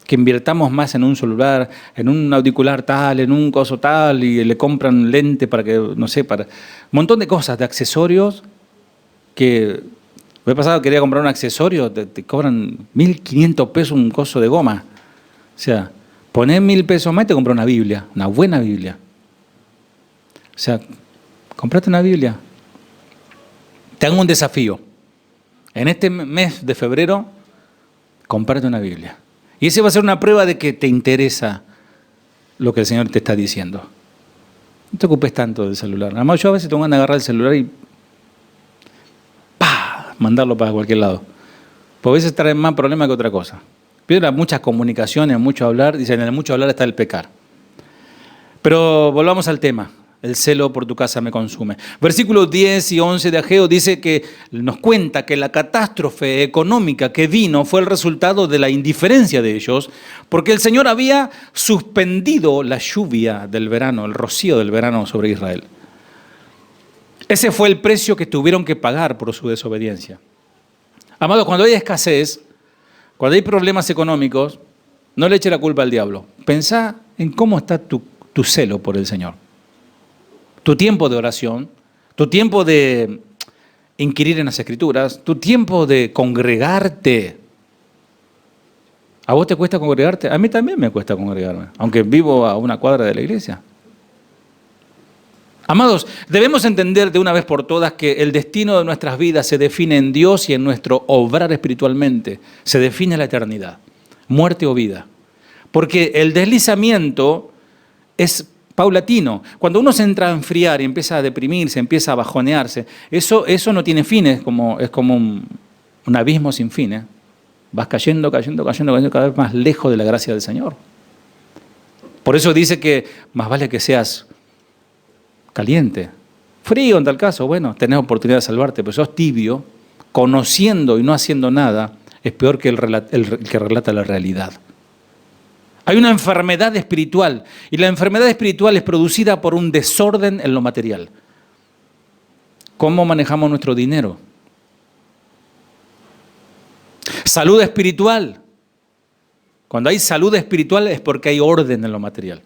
Que invirtamos más en un celular, en un auricular tal, en un coso tal, y le compran lente para que, no sé, para un montón de cosas, de accesorios, que me he pasado, quería comprar un accesorio, te cobran 1.500 pesos un coso de goma. O sea, ponés 1.000 pesos más y te compras una Biblia, una buena Biblia. O sea, comprate una Biblia. Te hago un desafío. En este mes de febrero, cómprate una Biblia. Y ese va a ser una prueba de que te interesa lo que el Señor te está diciendo. No te ocupes tanto del celular. Además, yo a veces tengo ganas de agarrar el celular y mandarlo para cualquier lado. Pues a veces trae más problema que otra cosa. Pero muchas comunicaciones, mucho hablar, dicen, en el mucho hablar está el pecar. Pero volvamos al tema. El celo por tu casa me consume. Versículos 10 y 11 de Ageo dice que nos cuenta que la catástrofe económica que vino fue el resultado de la indiferencia de ellos, porque el Señor había suspendido la lluvia del verano, el rocío del verano sobre Israel. Ese fue el precio que tuvieron que pagar por su desobediencia. Amados, cuando hay escasez, cuando hay problemas económicos, no le eche la culpa al diablo. Pensá en cómo está tu celo por el Señor. Tu tiempo de oración, tu tiempo de inquirir en las Escrituras, tu tiempo de congregarte. ¿A vos te cuesta congregarte? A mí también me cuesta congregarme, aunque vivo a una cuadra de la iglesia. Amados, debemos entender de una vez por todas que el destino de nuestras vidas se define en Dios y en nuestro obrar espiritualmente. Se define la eternidad, muerte o vida. Porque el deslizamiento es paulatino. Cuando uno se entra a enfriar y empieza a deprimirse, empieza a bajonearse, eso no tiene fin, es como un abismo sin fin. Vas cayendo cada vez más lejos de la gracia del Señor. Por eso dice que más vale que seas caliente, frío en tal caso, bueno, tenés oportunidad de salvarte, pero sos tibio, conociendo y no haciendo nada, es peor que el que relata la realidad. Hay una enfermedad espiritual, y la enfermedad espiritual es producida por un desorden en lo material. ¿Cómo manejamos nuestro dinero? Salud espiritual. Cuando hay salud espiritual es porque hay orden en lo material.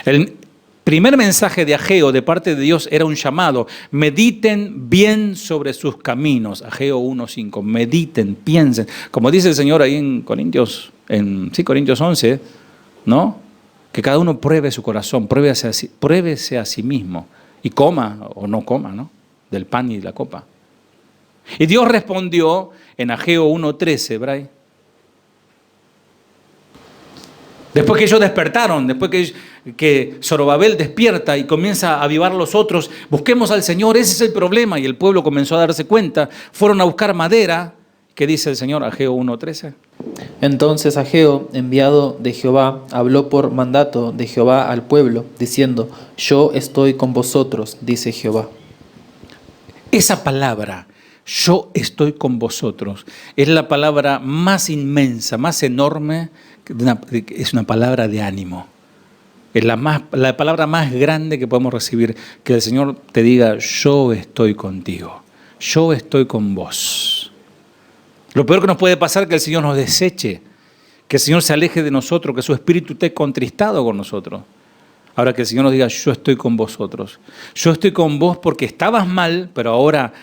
El primer mensaje de Ageo de parte de Dios era un llamado. Mediten bien sobre sus caminos. Ageo 1:5. Mediten, piensen. Como dice el Señor ahí en Corintios 11, ¿no? Que cada uno pruebe su corazón, pruébese a sí mismo y coma o no coma, ¿no? Del pan y de la copa. Y Dios respondió en Ageo 1:13, Bray. Después que ellos despertaron, después que Zorobabel despierta y comienza a avivar a los otros, busquemos al Señor, ese es el problema. Y el pueblo comenzó a darse cuenta, fueron a buscar madera. ¿Qué dice el Señor? Ageo 1:13. Entonces Ageo, enviado de Jehová, habló por mandato de Jehová al pueblo, diciendo: Yo estoy con vosotros, dice Jehová. Esa palabra, yo estoy con vosotros, es la palabra más inmensa, más enorme, es una palabra de ánimo. Es la palabra más grande que podemos recibir, que el Señor te diga: yo estoy contigo, yo estoy con vos. Lo peor que nos puede pasar es que el Señor nos deseche, que el Señor se aleje de nosotros, que su espíritu esté contristado con nosotros. Ahora que el Señor nos diga: yo estoy con vosotros. Yo estoy con vos porque estabas mal, pero ahora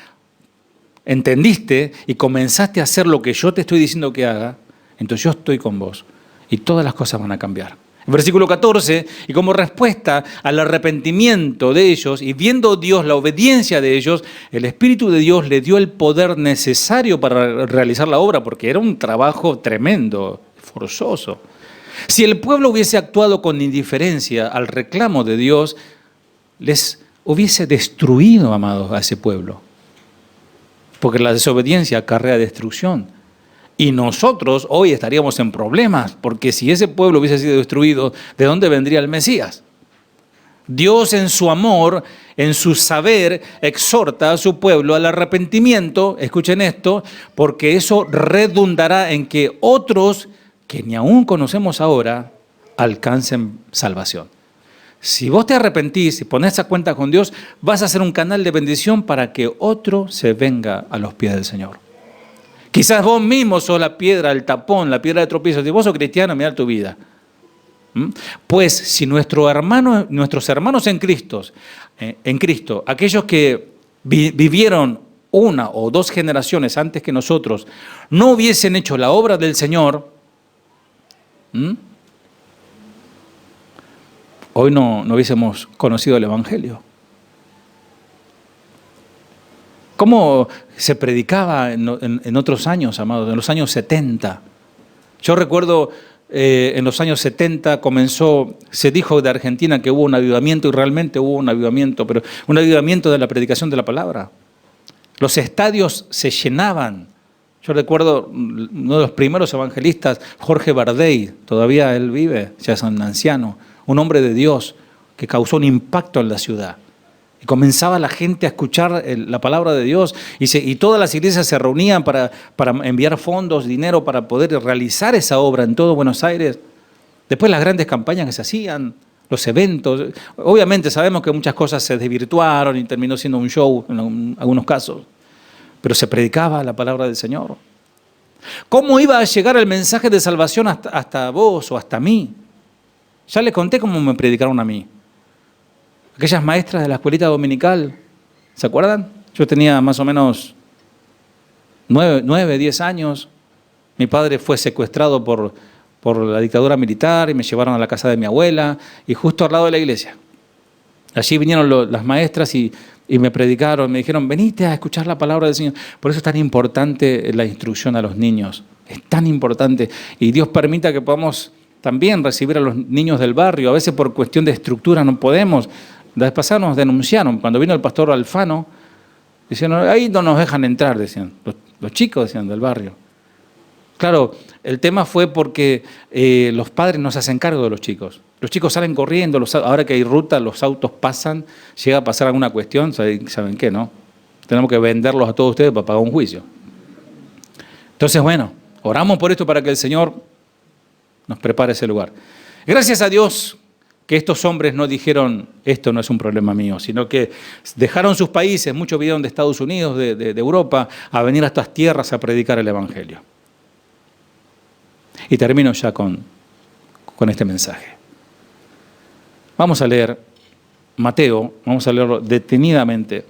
entendiste y comenzaste a hacer lo que yo te estoy diciendo que haga. Entonces yo estoy con vos y todas las cosas van a cambiar. Versículo 14, y como respuesta al arrepentimiento de ellos y viendo Dios la obediencia de ellos, el Espíritu de Dios le dio el poder necesario para realizar la obra, porque era un trabajo tremendo, forzoso. Si el pueblo hubiese actuado con indiferencia al reclamo de Dios, les hubiese destruido, amados, a ese pueblo, porque la desobediencia acarrea destrucción. Y nosotros hoy estaríamos en problemas, porque si ese pueblo hubiese sido destruido, ¿de dónde vendría el Mesías? Dios en su amor, en su saber, exhorta a su pueblo al arrepentimiento, escuchen esto, porque eso redundará en que otros, que ni aún conocemos ahora, alcancen salvación. Si vos te arrepentís y ponés a cuenta con Dios, vas a ser un canal de bendición para que otro se venga a los pies del Señor. Quizás vos mismo sos la piedra, el tapón, la piedra de tropiezo. Si vos sos cristiano, mirá tu vida. Pues si nuestros hermanos en Cristo, aquellos que vivieron una o dos generaciones antes que nosotros, no hubiesen hecho la obra del Señor, hoy no hubiésemos conocido el Evangelio. ¿Cómo se predicaba en otros años, amados? En los años 70. Yo recuerdo en los años 70 se dijo de Argentina que hubo un avivamiento, y realmente hubo un avivamiento, pero un avivamiento de la predicación de la palabra. Los estadios se llenaban. Yo recuerdo uno de los primeros evangelistas, Jorge Bardey, todavía él vive, ya es un anciano, un hombre de Dios que causó un impacto en la ciudad. Y comenzaba la gente a escuchar la palabra de Dios y todas las iglesias se reunían para enviar fondos, dinero para poder realizar esa obra en todo Buenos Aires. Después las grandes campañas que se hacían, los eventos. Obviamente sabemos que muchas cosas se desvirtuaron y terminó siendo un show en algunos casos, pero se predicaba la palabra del Señor. ¿Cómo iba a llegar el mensaje de salvación hasta vos o hasta mí? Ya les conté cómo me predicaron a mí. Aquellas maestras de la escuelita dominical, ¿se acuerdan? Yo tenía más o menos 9, 10 años. Mi padre fue secuestrado por la dictadura militar y me llevaron a la casa de mi abuela y justo al lado de la iglesia. Allí vinieron las maestras y me predicaron, me dijeron: venite a escuchar la palabra del Señor. Por eso es tan importante la instrucción a los niños. Es tan importante. Y Dios permita que podamos también recibir a los niños del barrio. A veces por cuestión de estructura no podemos. La vez pasada nos denunciaron, cuando vino el pastor Alfano, decían: ahí no nos dejan entrar, decían, los chicos, decían, del barrio. Claro, el tema fue porque los padres no se hacen cargo de los chicos. Los chicos salen corriendo, ahora que hay ruta, los autos pasan, llega a pasar alguna cuestión, ¿saben qué, no? Tenemos que venderlos a todos ustedes para pagar un juicio. Entonces, bueno, oramos por esto para que el Señor nos prepare ese lugar. Gracias a Dios que estos hombres no dijeron: esto no es un problema mío, sino que dejaron sus países, muchos vinieron de Estados Unidos, de Europa, a venir a estas tierras a predicar el Evangelio. Y termino ya con este mensaje. Vamos a leer Mateo, vamos a leerlo detenidamente.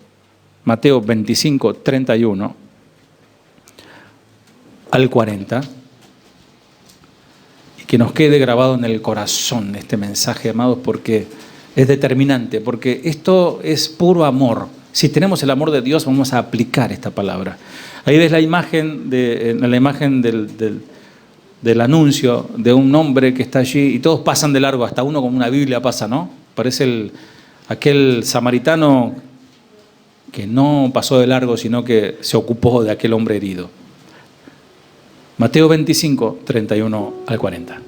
Mateo 25, 31 al 40. Y que nos quede grabado en el corazón este mensaje, amados, porque es determinante, porque esto es puro amor. Si tenemos el amor de Dios, vamos a aplicar esta palabra. Ahí ves la imagen, del anuncio de un hombre que está allí y todos pasan de largo, hasta uno con una Biblia pasa, ¿no? Parece aquel samaritano que no pasó de largo, sino que se ocupó de aquel hombre herido. Mateo 25, 31 al 40.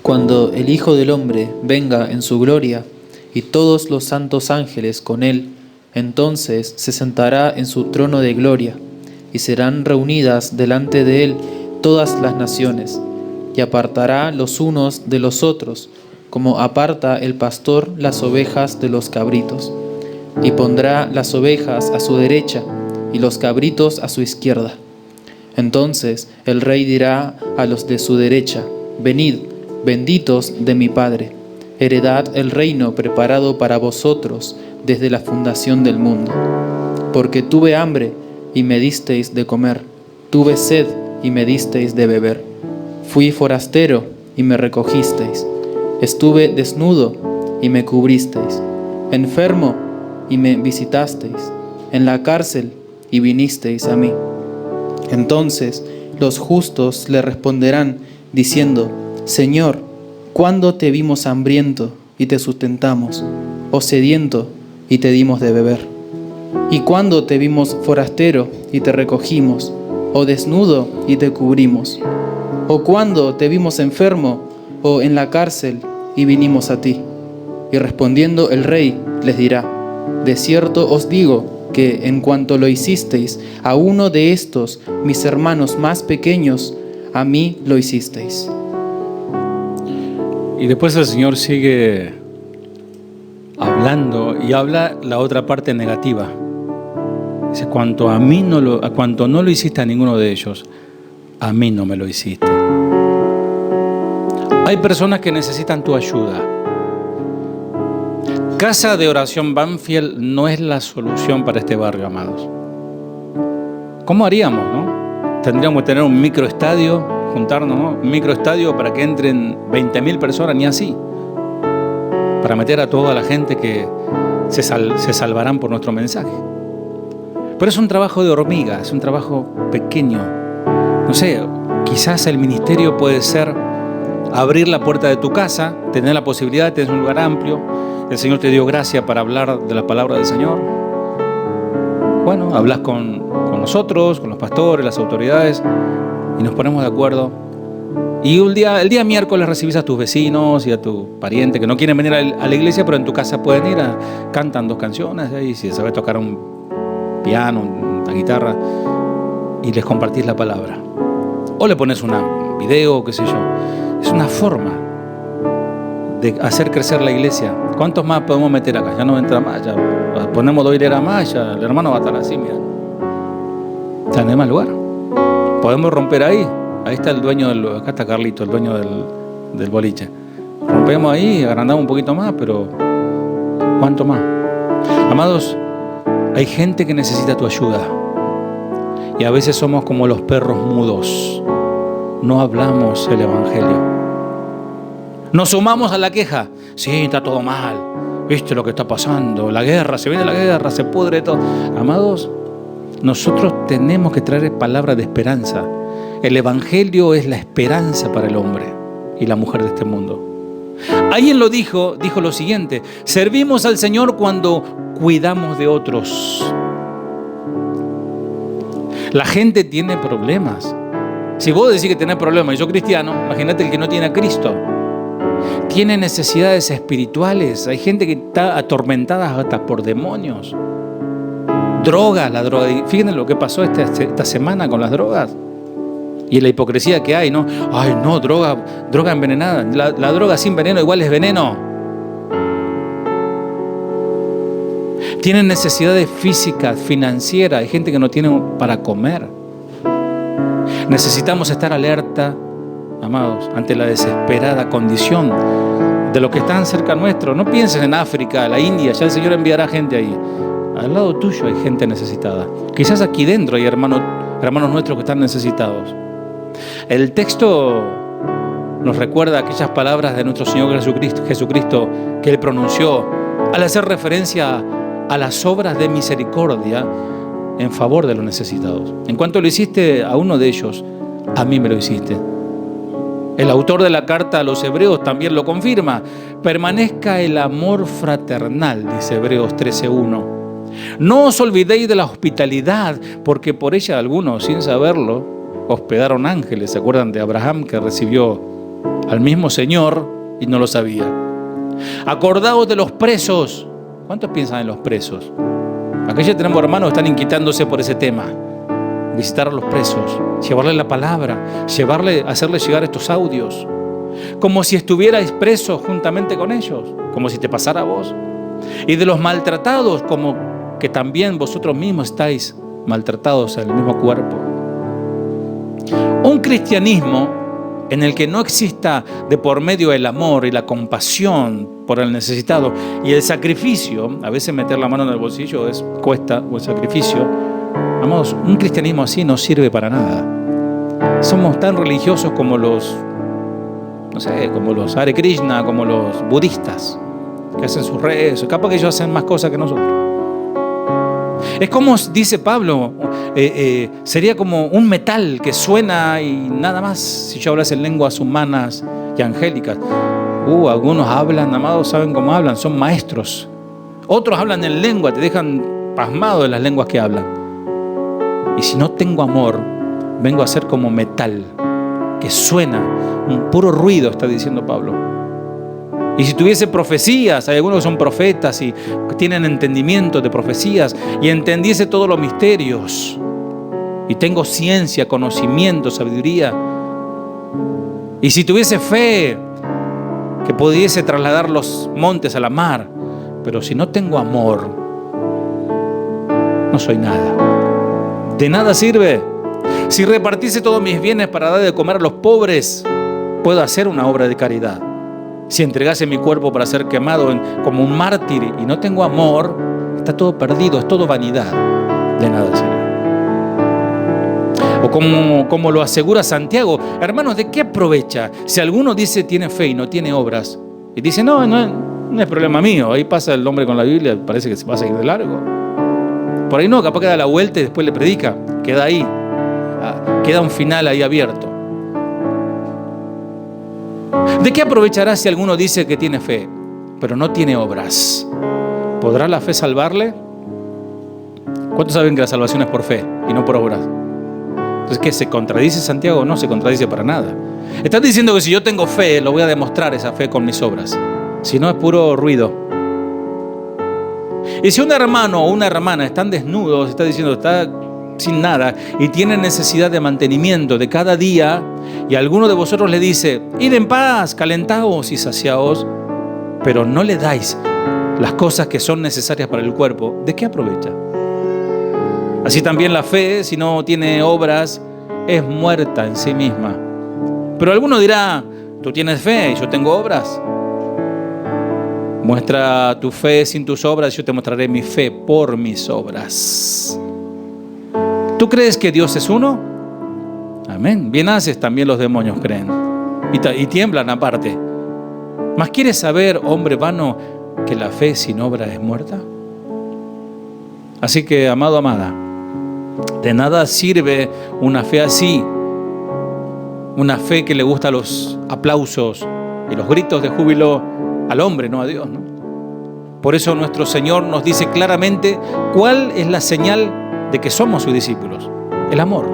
Cuando el Hijo del Hombre venga en su gloria y todos los santos ángeles con él, entonces se sentará en su trono de gloria y serán reunidas delante de él todas las naciones, y apartará los unos de los otros, como aparta el pastor las ovejas de los cabritos, y pondrá las ovejas a su derecha y los cabritos a su izquierda. Entonces el rey dirá a los de su derecha: venid, benditos de mi Padre, heredad el reino preparado para vosotros desde la fundación del mundo. Porque tuve hambre y me disteis de comer, tuve sed y me disteis de beber, fui forastero y me recogisteis, estuve desnudo y me cubristeis, enfermo y me visitasteis, en la cárcel y vinisteis a mí. Entonces los justos le responderán diciendo: Señor, ¿cuándo te vimos hambriento y te sustentamos, o sediento y te dimos de beber? ¿Y cuándo te vimos forastero y te recogimos, o desnudo y te cubrimos? ¿O cuándo te vimos enfermo o en la cárcel y vinimos a ti? Y respondiendo el rey les dirá: de cierto os digo que en cuanto lo hicisteis a uno de estos mis hermanos más pequeños, a mí lo hicisteis. Y después el Señor sigue hablando y habla la otra parte negativa. Dice: cuanto no lo hiciste a ninguno de ellos, a mí no me lo hiciste. Hay personas que necesitan tu ayuda. Casa de Oración Banfield no es la solución para este barrio, amados. ¿Cómo haríamos, no? Tendríamos que tener un microestadio, juntarnos, ¿no? Un microestadio para que entren 20.000 personas, ni así. Para meter a toda la gente que se salvarán por nuestro mensaje. Pero es un trabajo de hormiga, es un trabajo pequeño. No sé, quizás el ministerio puede ser abrir la puerta de tu casa, tener la posibilidad, tener un lugar amplio. El Señor te dio gracia para hablar de la palabra del Señor. Bueno, hablas con nosotros, con los pastores, las autoridades, y nos ponemos de acuerdo. Y el día miércoles recibís a tus vecinos y a tu pariente que no quieren venir a la iglesia, pero en tu casa pueden ir, cantan 2 canciones, y si sabes tocar un piano, una guitarra, y les compartís la palabra. O le pones un video, qué sé yo. Es una forma de hacer crecer la iglesia. ¿Cuántos más podemos meter acá? Ya no entra más, ya ponemos 2 hileras más, ya el hermano va a estar así, mira. Ya no hay más lugar. Podemos romper ahí. Ahí está el dueño acá está Carlito, el dueño del boliche. Rompemos ahí, agrandamos un poquito más, pero ¿cuánto más? Amados, hay gente que necesita tu ayuda. Y a veces somos como los perros mudos. No hablamos el evangelio. Nos sumamos a la queja. Sí, está todo mal. ¿Viste lo que está pasando? La guerra, se viene la guerra, se pudre todo. Amados, nosotros tenemos que traer palabras de esperanza. El evangelio es la esperanza para el hombre y la mujer de este mundo. Alguien lo dijo lo siguiente: servimos al Señor cuando cuidamos de otros. La gente tiene problemas. Si vos decís que tenés problemas y yo cristiano, imagínate el que no tiene a Cristo. Tiene necesidades espirituales. Hay gente que está atormentada hasta por demonios. La droga. Fíjense lo que pasó esta semana con las drogas. Y la hipocresía que hay, ¿no? Ay, no, droga envenenada. La droga sin veneno igual es veneno. Tienen necesidades físicas, financieras. Hay gente que no tiene para comer. Necesitamos estar alerta, amados, ante la desesperada condición de los que están cerca nuestro. No pienses en África, la India, ya el Señor enviará gente ahí. Al lado tuyo hay gente necesitada. Quizás aquí dentro hay hermanos nuestros que están necesitados. El texto nos recuerda aquellas palabras de nuestro Señor Jesucristo que Él pronunció al hacer referencia a las obras de misericordia en favor de los necesitados. En cuanto lo hiciste a uno de ellos, a mí me lo hiciste. El autor de la carta a los Hebreos también lo confirma. Permanezca el amor fraternal, dice Hebreos 13:1. No os olvidéis de la hospitalidad, porque por ella algunos, sin saberlo, hospedaron ángeles. ¿Se acuerdan de Abraham, que recibió al mismo Señor y no lo sabía? Acordaos de los presos. ¿Cuántos piensan en los presos? Aquí ya tenemos hermanos que están inquietándose por ese tema. Visitar a los presos, llevarles la palabra, hacerles llegar estos audios, como si estuvierais presos juntamente con ellos, como si te pasara a vos. Y de los maltratados, como que también vosotros mismos estáis maltratados en el mismo cuerpo. Un cristianismo en el que no exista de por medio el amor y la compasión por el necesitado y el sacrificio, a veces meter la mano en el bolsillo cuesta, o el sacrificio. Amados, un cristianismo así no sirve para nada. Somos tan religiosos como los Hare Krishna, como los budistas, que hacen sus rezos. Capaz que ellos hacen más cosas que nosotros. Es como dice Pablo, sería como un metal que suena y nada más si yo hablas en lenguas humanas y angélicas. Algunos hablan, amados, saben cómo hablan, son maestros. Otros hablan en lengua, te dejan pasmado de las lenguas que hablan. Y si no tengo amor, vengo a ser como metal que suena, un puro ruido, está diciendo Pablo. Y si tuviese profecías, hay algunos que son profetas y tienen entendimiento de profecías, y entendiese todos los misterios, y tengo ciencia, conocimiento, sabiduría, y si tuviese fe que pudiese trasladar los montes a la mar, pero si no tengo amor, no soy nada. De nada sirve. Si repartiese todos mis bienes para dar de comer a los pobres, puedo hacer una obra de caridad. Si entregase mi cuerpo para ser quemado como un mártir y no tengo amor, está todo perdido, es todo vanidad. De nada sirve. O como lo asegura Santiago, hermanos, ¿de qué aprovecha si alguno dice tiene fe y no tiene obras? Y dice, no es problema mío, ahí pasa el hombre con la Biblia, parece que se va a seguir de largo. Por ahí no, capaz que da la vuelta y después le predica, queda ahí, queda un final ahí abierto. ¿De qué aprovechará si alguno dice que tiene fe, pero no tiene obras? ¿Podrá la fe salvarle? ¿Cuántos saben que la salvación es por fe y no por obras? Entonces, ¿qué? ¿Se contradice Santiago? No se contradice para nada. Estás diciendo que si yo tengo fe, lo voy a demostrar esa fe con mis obras. Si no, es puro ruido. Y si un hermano o una hermana están desnudos, está diciendo, está sin nada y tiene necesidad de mantenimiento de cada día, y alguno de vosotros le dice, id en paz, calentaos y saciaos, pero no le dais las cosas que son necesarias para el cuerpo, ¿de qué aprovecha? Así también la fe, si no tiene obras, es muerta en sí misma. Pero alguno dirá, tú tienes fe y yo tengo obras. Muestra tu fe sin tus obras, yo te mostraré mi fe por mis obras. ¿Tú crees que Dios es uno? Amén. Bien haces, también los demonios creen. Y tiemblan aparte. ¿Mas quieres saber, hombre vano, que la fe sin obra es muerta? Así que, amado, amada, de nada sirve una fe así. Una fe que le gusta los aplausos y los gritos de júbilo al hombre, no a Dios, ¿no? Por eso nuestro Señor nos dice claramente cuál es la señal de que somos sus discípulos: el amor.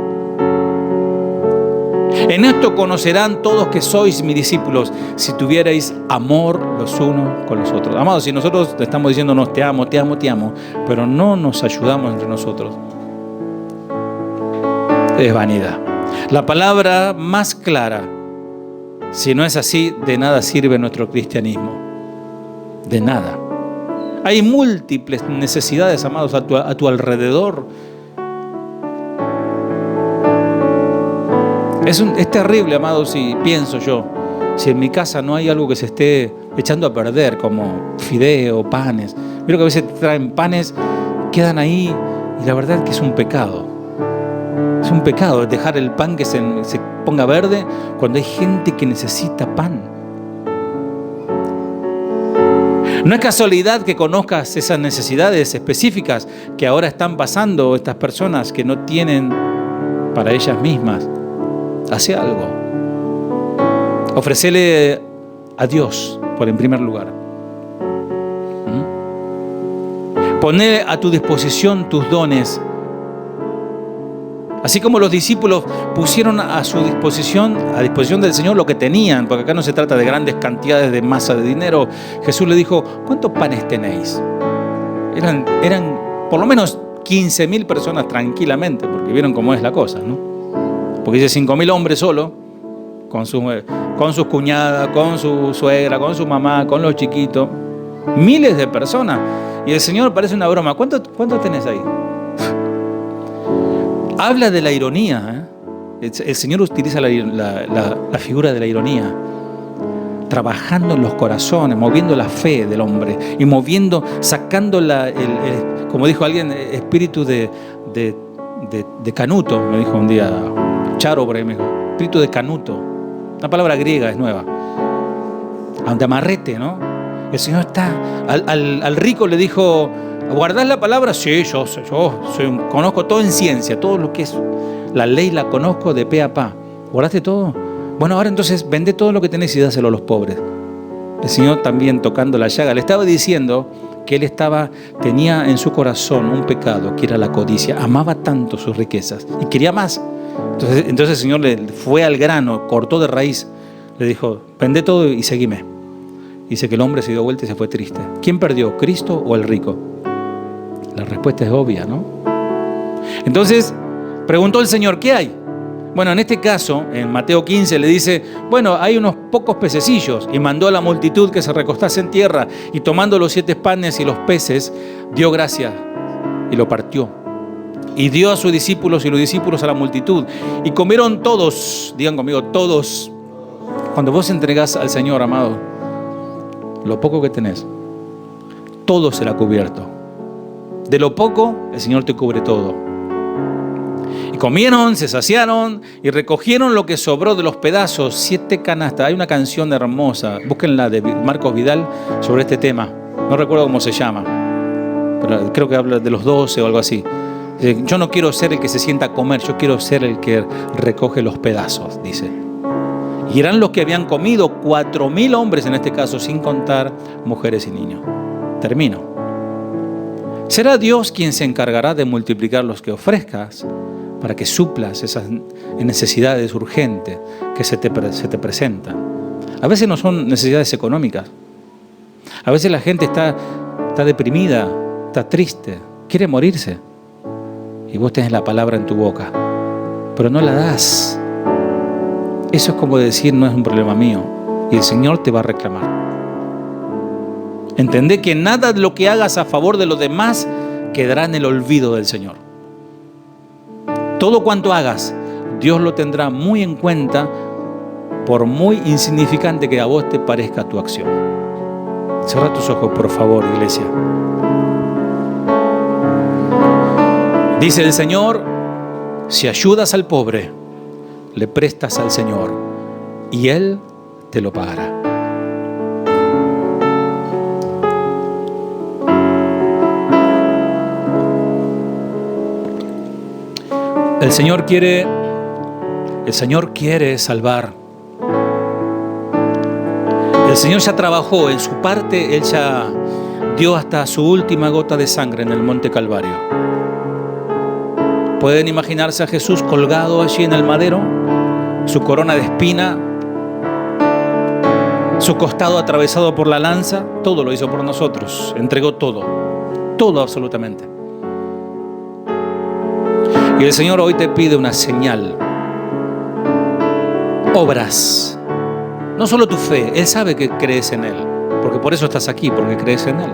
En esto conocerán todos que sois mis discípulos, si tuvierais amor los unos con los otros. Amados, si nosotros estamos diciéndonos te amo, te amo, te amo, pero no nos ayudamos entre nosotros, es vanidad. La palabra más clara, si no es así, de nada sirve nuestro cristianismo. De nada. Hay múltiples necesidades, amados, a tu alrededor. Es terrible, amados, si pienso yo, si en mi casa no hay algo que se esté echando a perder, como fideo, panes. Veo que a veces te traen panes, quedan ahí, y la verdad es que es un pecado. Es un pecado dejar el pan que se ponga verde cuando hay gente que necesita pan. No es casualidad que conozcas esas necesidades específicas que ahora están pasando estas personas que no tienen para ellas mismas. Hace algo. Ofrecele a Dios por en primer lugar. Poné a tu disposición tus dones. Así como los discípulos pusieron a disposición del Señor lo que tenían, porque acá no se trata de grandes cantidades de masa de dinero. Jesús le dijo, ¿cuántos panes tenéis? Eran por lo menos 15.000 personas tranquilamente, porque vieron cómo es la cosa, ¿no? Porque dice 5.000 hombres solo, con sus cuñadas, con su suegra, con su mamá, con los chiquitos. Miles de personas. Y el Señor parece una broma. ¿Cuánto tenés ahí? Habla de la ironía, ¿eh? El Señor utiliza la figura de la ironía, trabajando en los corazones, moviendo la fe del hombre y sacando como dijo alguien, espíritu de canuto, me dijo un día Charo por ahí, me dijo, espíritu de canuto, una palabra griega, es nueva, de amarrete, ¿no? El Señor está, al rico le dijo, ¿guardás la palabra? Sí, yo conozco todo en ciencia, todo lo que es la ley la conozco de pe a pa. ¿Guardaste todo? Bueno, ahora entonces vende todo lo que tenés y dáselo a los pobres. El Señor también tocando la llaga le estaba diciendo que él tenía en su corazón un pecado que era la codicia. Amaba tanto sus riquezas y quería más. Entonces el Señor le fue al grano, cortó de raíz, le dijo, vende todo y seguime. Dice que el hombre se dio vuelta y se fue triste. ¿Quién perdió, Cristo o el rico? La respuesta es obvia, ¿no? Entonces, preguntó el Señor, ¿qué hay? Bueno, en este caso, en Mateo 15 le dice, bueno, hay unos pocos pececillos, y mandó a la multitud que se recostase en tierra, y tomando los 7 panes y los peces, dio gracias y lo partió. Y dio a sus discípulos y los discípulos a la multitud. Y comieron todos, digan conmigo, todos. Cuando vos entregás al Señor, amado, lo poco que tenés, todo será cubierto. De lo poco, el Señor te cubre todo. Y comieron, se saciaron y recogieron lo que sobró de los pedazos, 7 canastas. Hay una canción hermosa, búsquenla, de Marcos Vidal sobre este tema. No recuerdo cómo se llama, pero creo que habla de los 12 o algo así. Yo no quiero ser el que se sienta a comer, yo quiero ser el que recoge los pedazos, dice. Y eran los que habían comido, 4.000 hombres en este caso, sin contar mujeres y niños. Termino. Será Dios quien se encargará de multiplicar los que ofrezcas para que suplas esas necesidades urgentes que se te presentan. A veces no son necesidades económicas. A veces la gente está deprimida, está triste, quiere morirse. Y vos tenés la palabra en tu boca, pero no la das. Eso es como decir, no es un problema mío. Y el Señor te va a reclamar. Entendé que nada de lo que hagas a favor de los demás quedará en el olvido del Señor. Todo cuanto hagas, Dios lo tendrá muy en cuenta, por muy insignificante que a vos te parezca tu acción. Cierra tus ojos, por favor, iglesia. Dice el Señor, si ayudas al pobre, le prestas al Señor y Él te lo pagará. El Señor quiere salvar. El Señor ya trabajó en su parte, Él ya dio hasta su última gota de sangre en el Monte Calvario. ¿Pueden imaginarse a Jesús colgado allí en el madero? Su corona de espina, su costado atravesado por la lanza, todo lo hizo por nosotros, entregó todo absolutamente. Y el Señor hoy te pide una señal, obras, no solo tu fe. Él sabe que crees en Él, porque por eso estás aquí, porque crees en Él.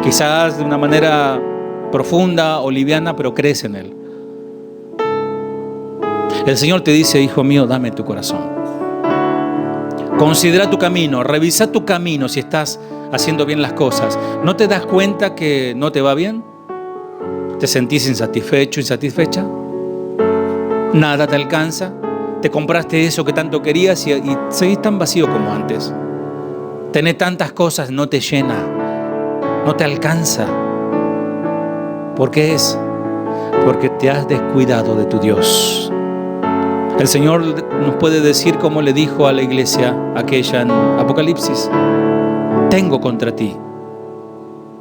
Quizás de una manera profunda o liviana, pero crees en Él. El Señor te dice, hijo mío, dame tu corazón. Considera tu camino, revisa tu camino si estás haciendo bien las cosas. ¿No te das cuenta que no te va bien? ¿Te sentís insatisfecho, insatisfecha? ¿Nada te alcanza? ¿Te compraste eso que tanto querías y seguís tan vacío como antes? Tenés tantas cosas, no te llena, no te alcanza. ¿Por qué es? Porque te has descuidado de tu Dios. El Señor nos puede decir como le dijo a la iglesia aquella en Apocalipsis: tengo contra ti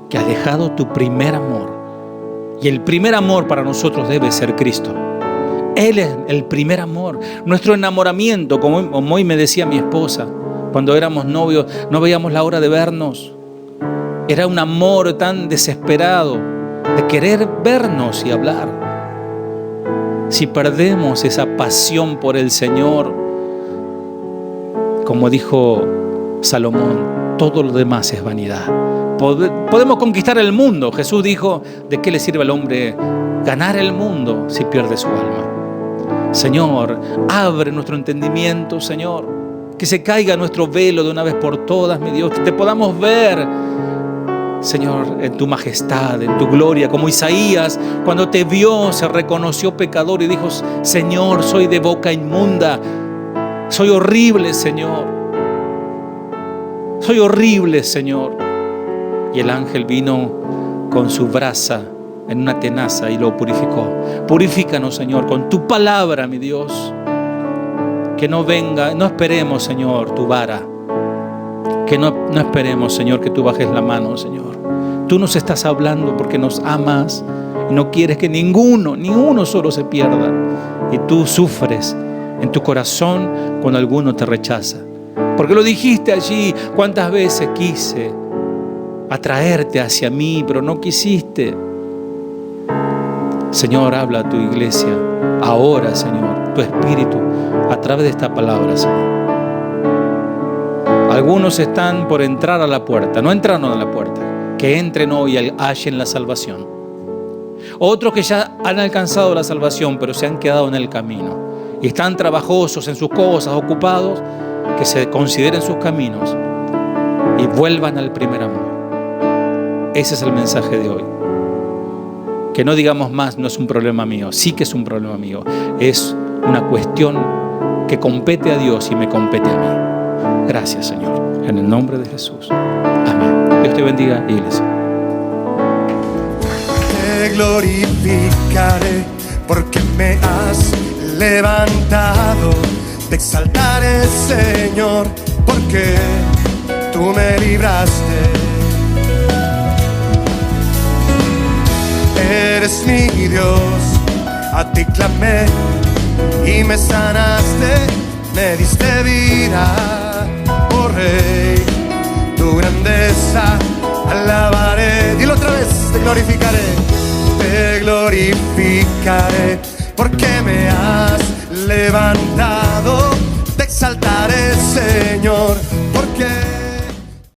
que has dejado tu primer amor. Y el primer amor para nosotros debe ser Cristo. Él es el primer amor. Nuestro enamoramiento, como hoy me decía mi esposa, cuando éramos novios, no veíamos la hora de vernos. Era un amor tan desesperado de querer vernos y hablar. Si perdemos esa pasión por el Señor, como dijo Salomón, todo lo demás es vanidad. Podemos conquistar el mundo. Jesús dijo: ¿de qué le sirve al hombre ganar el mundo si pierde su alma? Señor, abre nuestro entendimiento, Señor. Que se caiga nuestro velo de una vez por todas, mi Dios. Que te podamos ver, Señor, en tu majestad, en tu gloria. Como Isaías, cuando te vio, se reconoció pecador y dijo: Señor, soy de boca inmunda. Soy horrible, Señor. Soy horrible, Señor. Y el ángel vino con su brasa en una tenaza y lo purificó. Purifícanos, Señor, con tu palabra, mi Dios. Que no venga, no esperemos, Señor, tu vara. Que no esperemos, Señor, que tú bajes la mano, Señor. Tú nos estás hablando porque nos amas y no quieres que ni uno solo se pierda. Y tú sufres en tu corazón cuando alguno te rechaza. Porque lo dijiste allí: cuántas veces quise atraerte hacia mí, pero no quisiste. Señor, habla a tu iglesia ahora, Señor, tu Espíritu, a través de esta palabra, Señor. Algunos están por entrar a la puerta, no entraron a la puerta. Que entren hoy y hallen la salvación. Otros que ya han alcanzado la salvación, pero se han quedado en el camino y están trabajosos en sus cosas, ocupados, que se consideren sus caminos y vuelvan al primer amor. Ese es el mensaje de hoy. Que no digamos más: no es un problema mío. Sí que es un problema mío. Es una cuestión que compete a Dios y me compete a mí. Gracias, Señor. En el nombre de Jesús. Amén. Dios te bendiga, iglesia. Te glorificaré porque me has levantado. Te exaltaré, Señor, porque tú me libraste. Eres mi Dios, a ti clamé y me sanaste, me diste vida, oh Rey, tu grandeza alabaré. Dilo otra vez: te glorificaré, porque me has levantado, te exaltaré, Señor,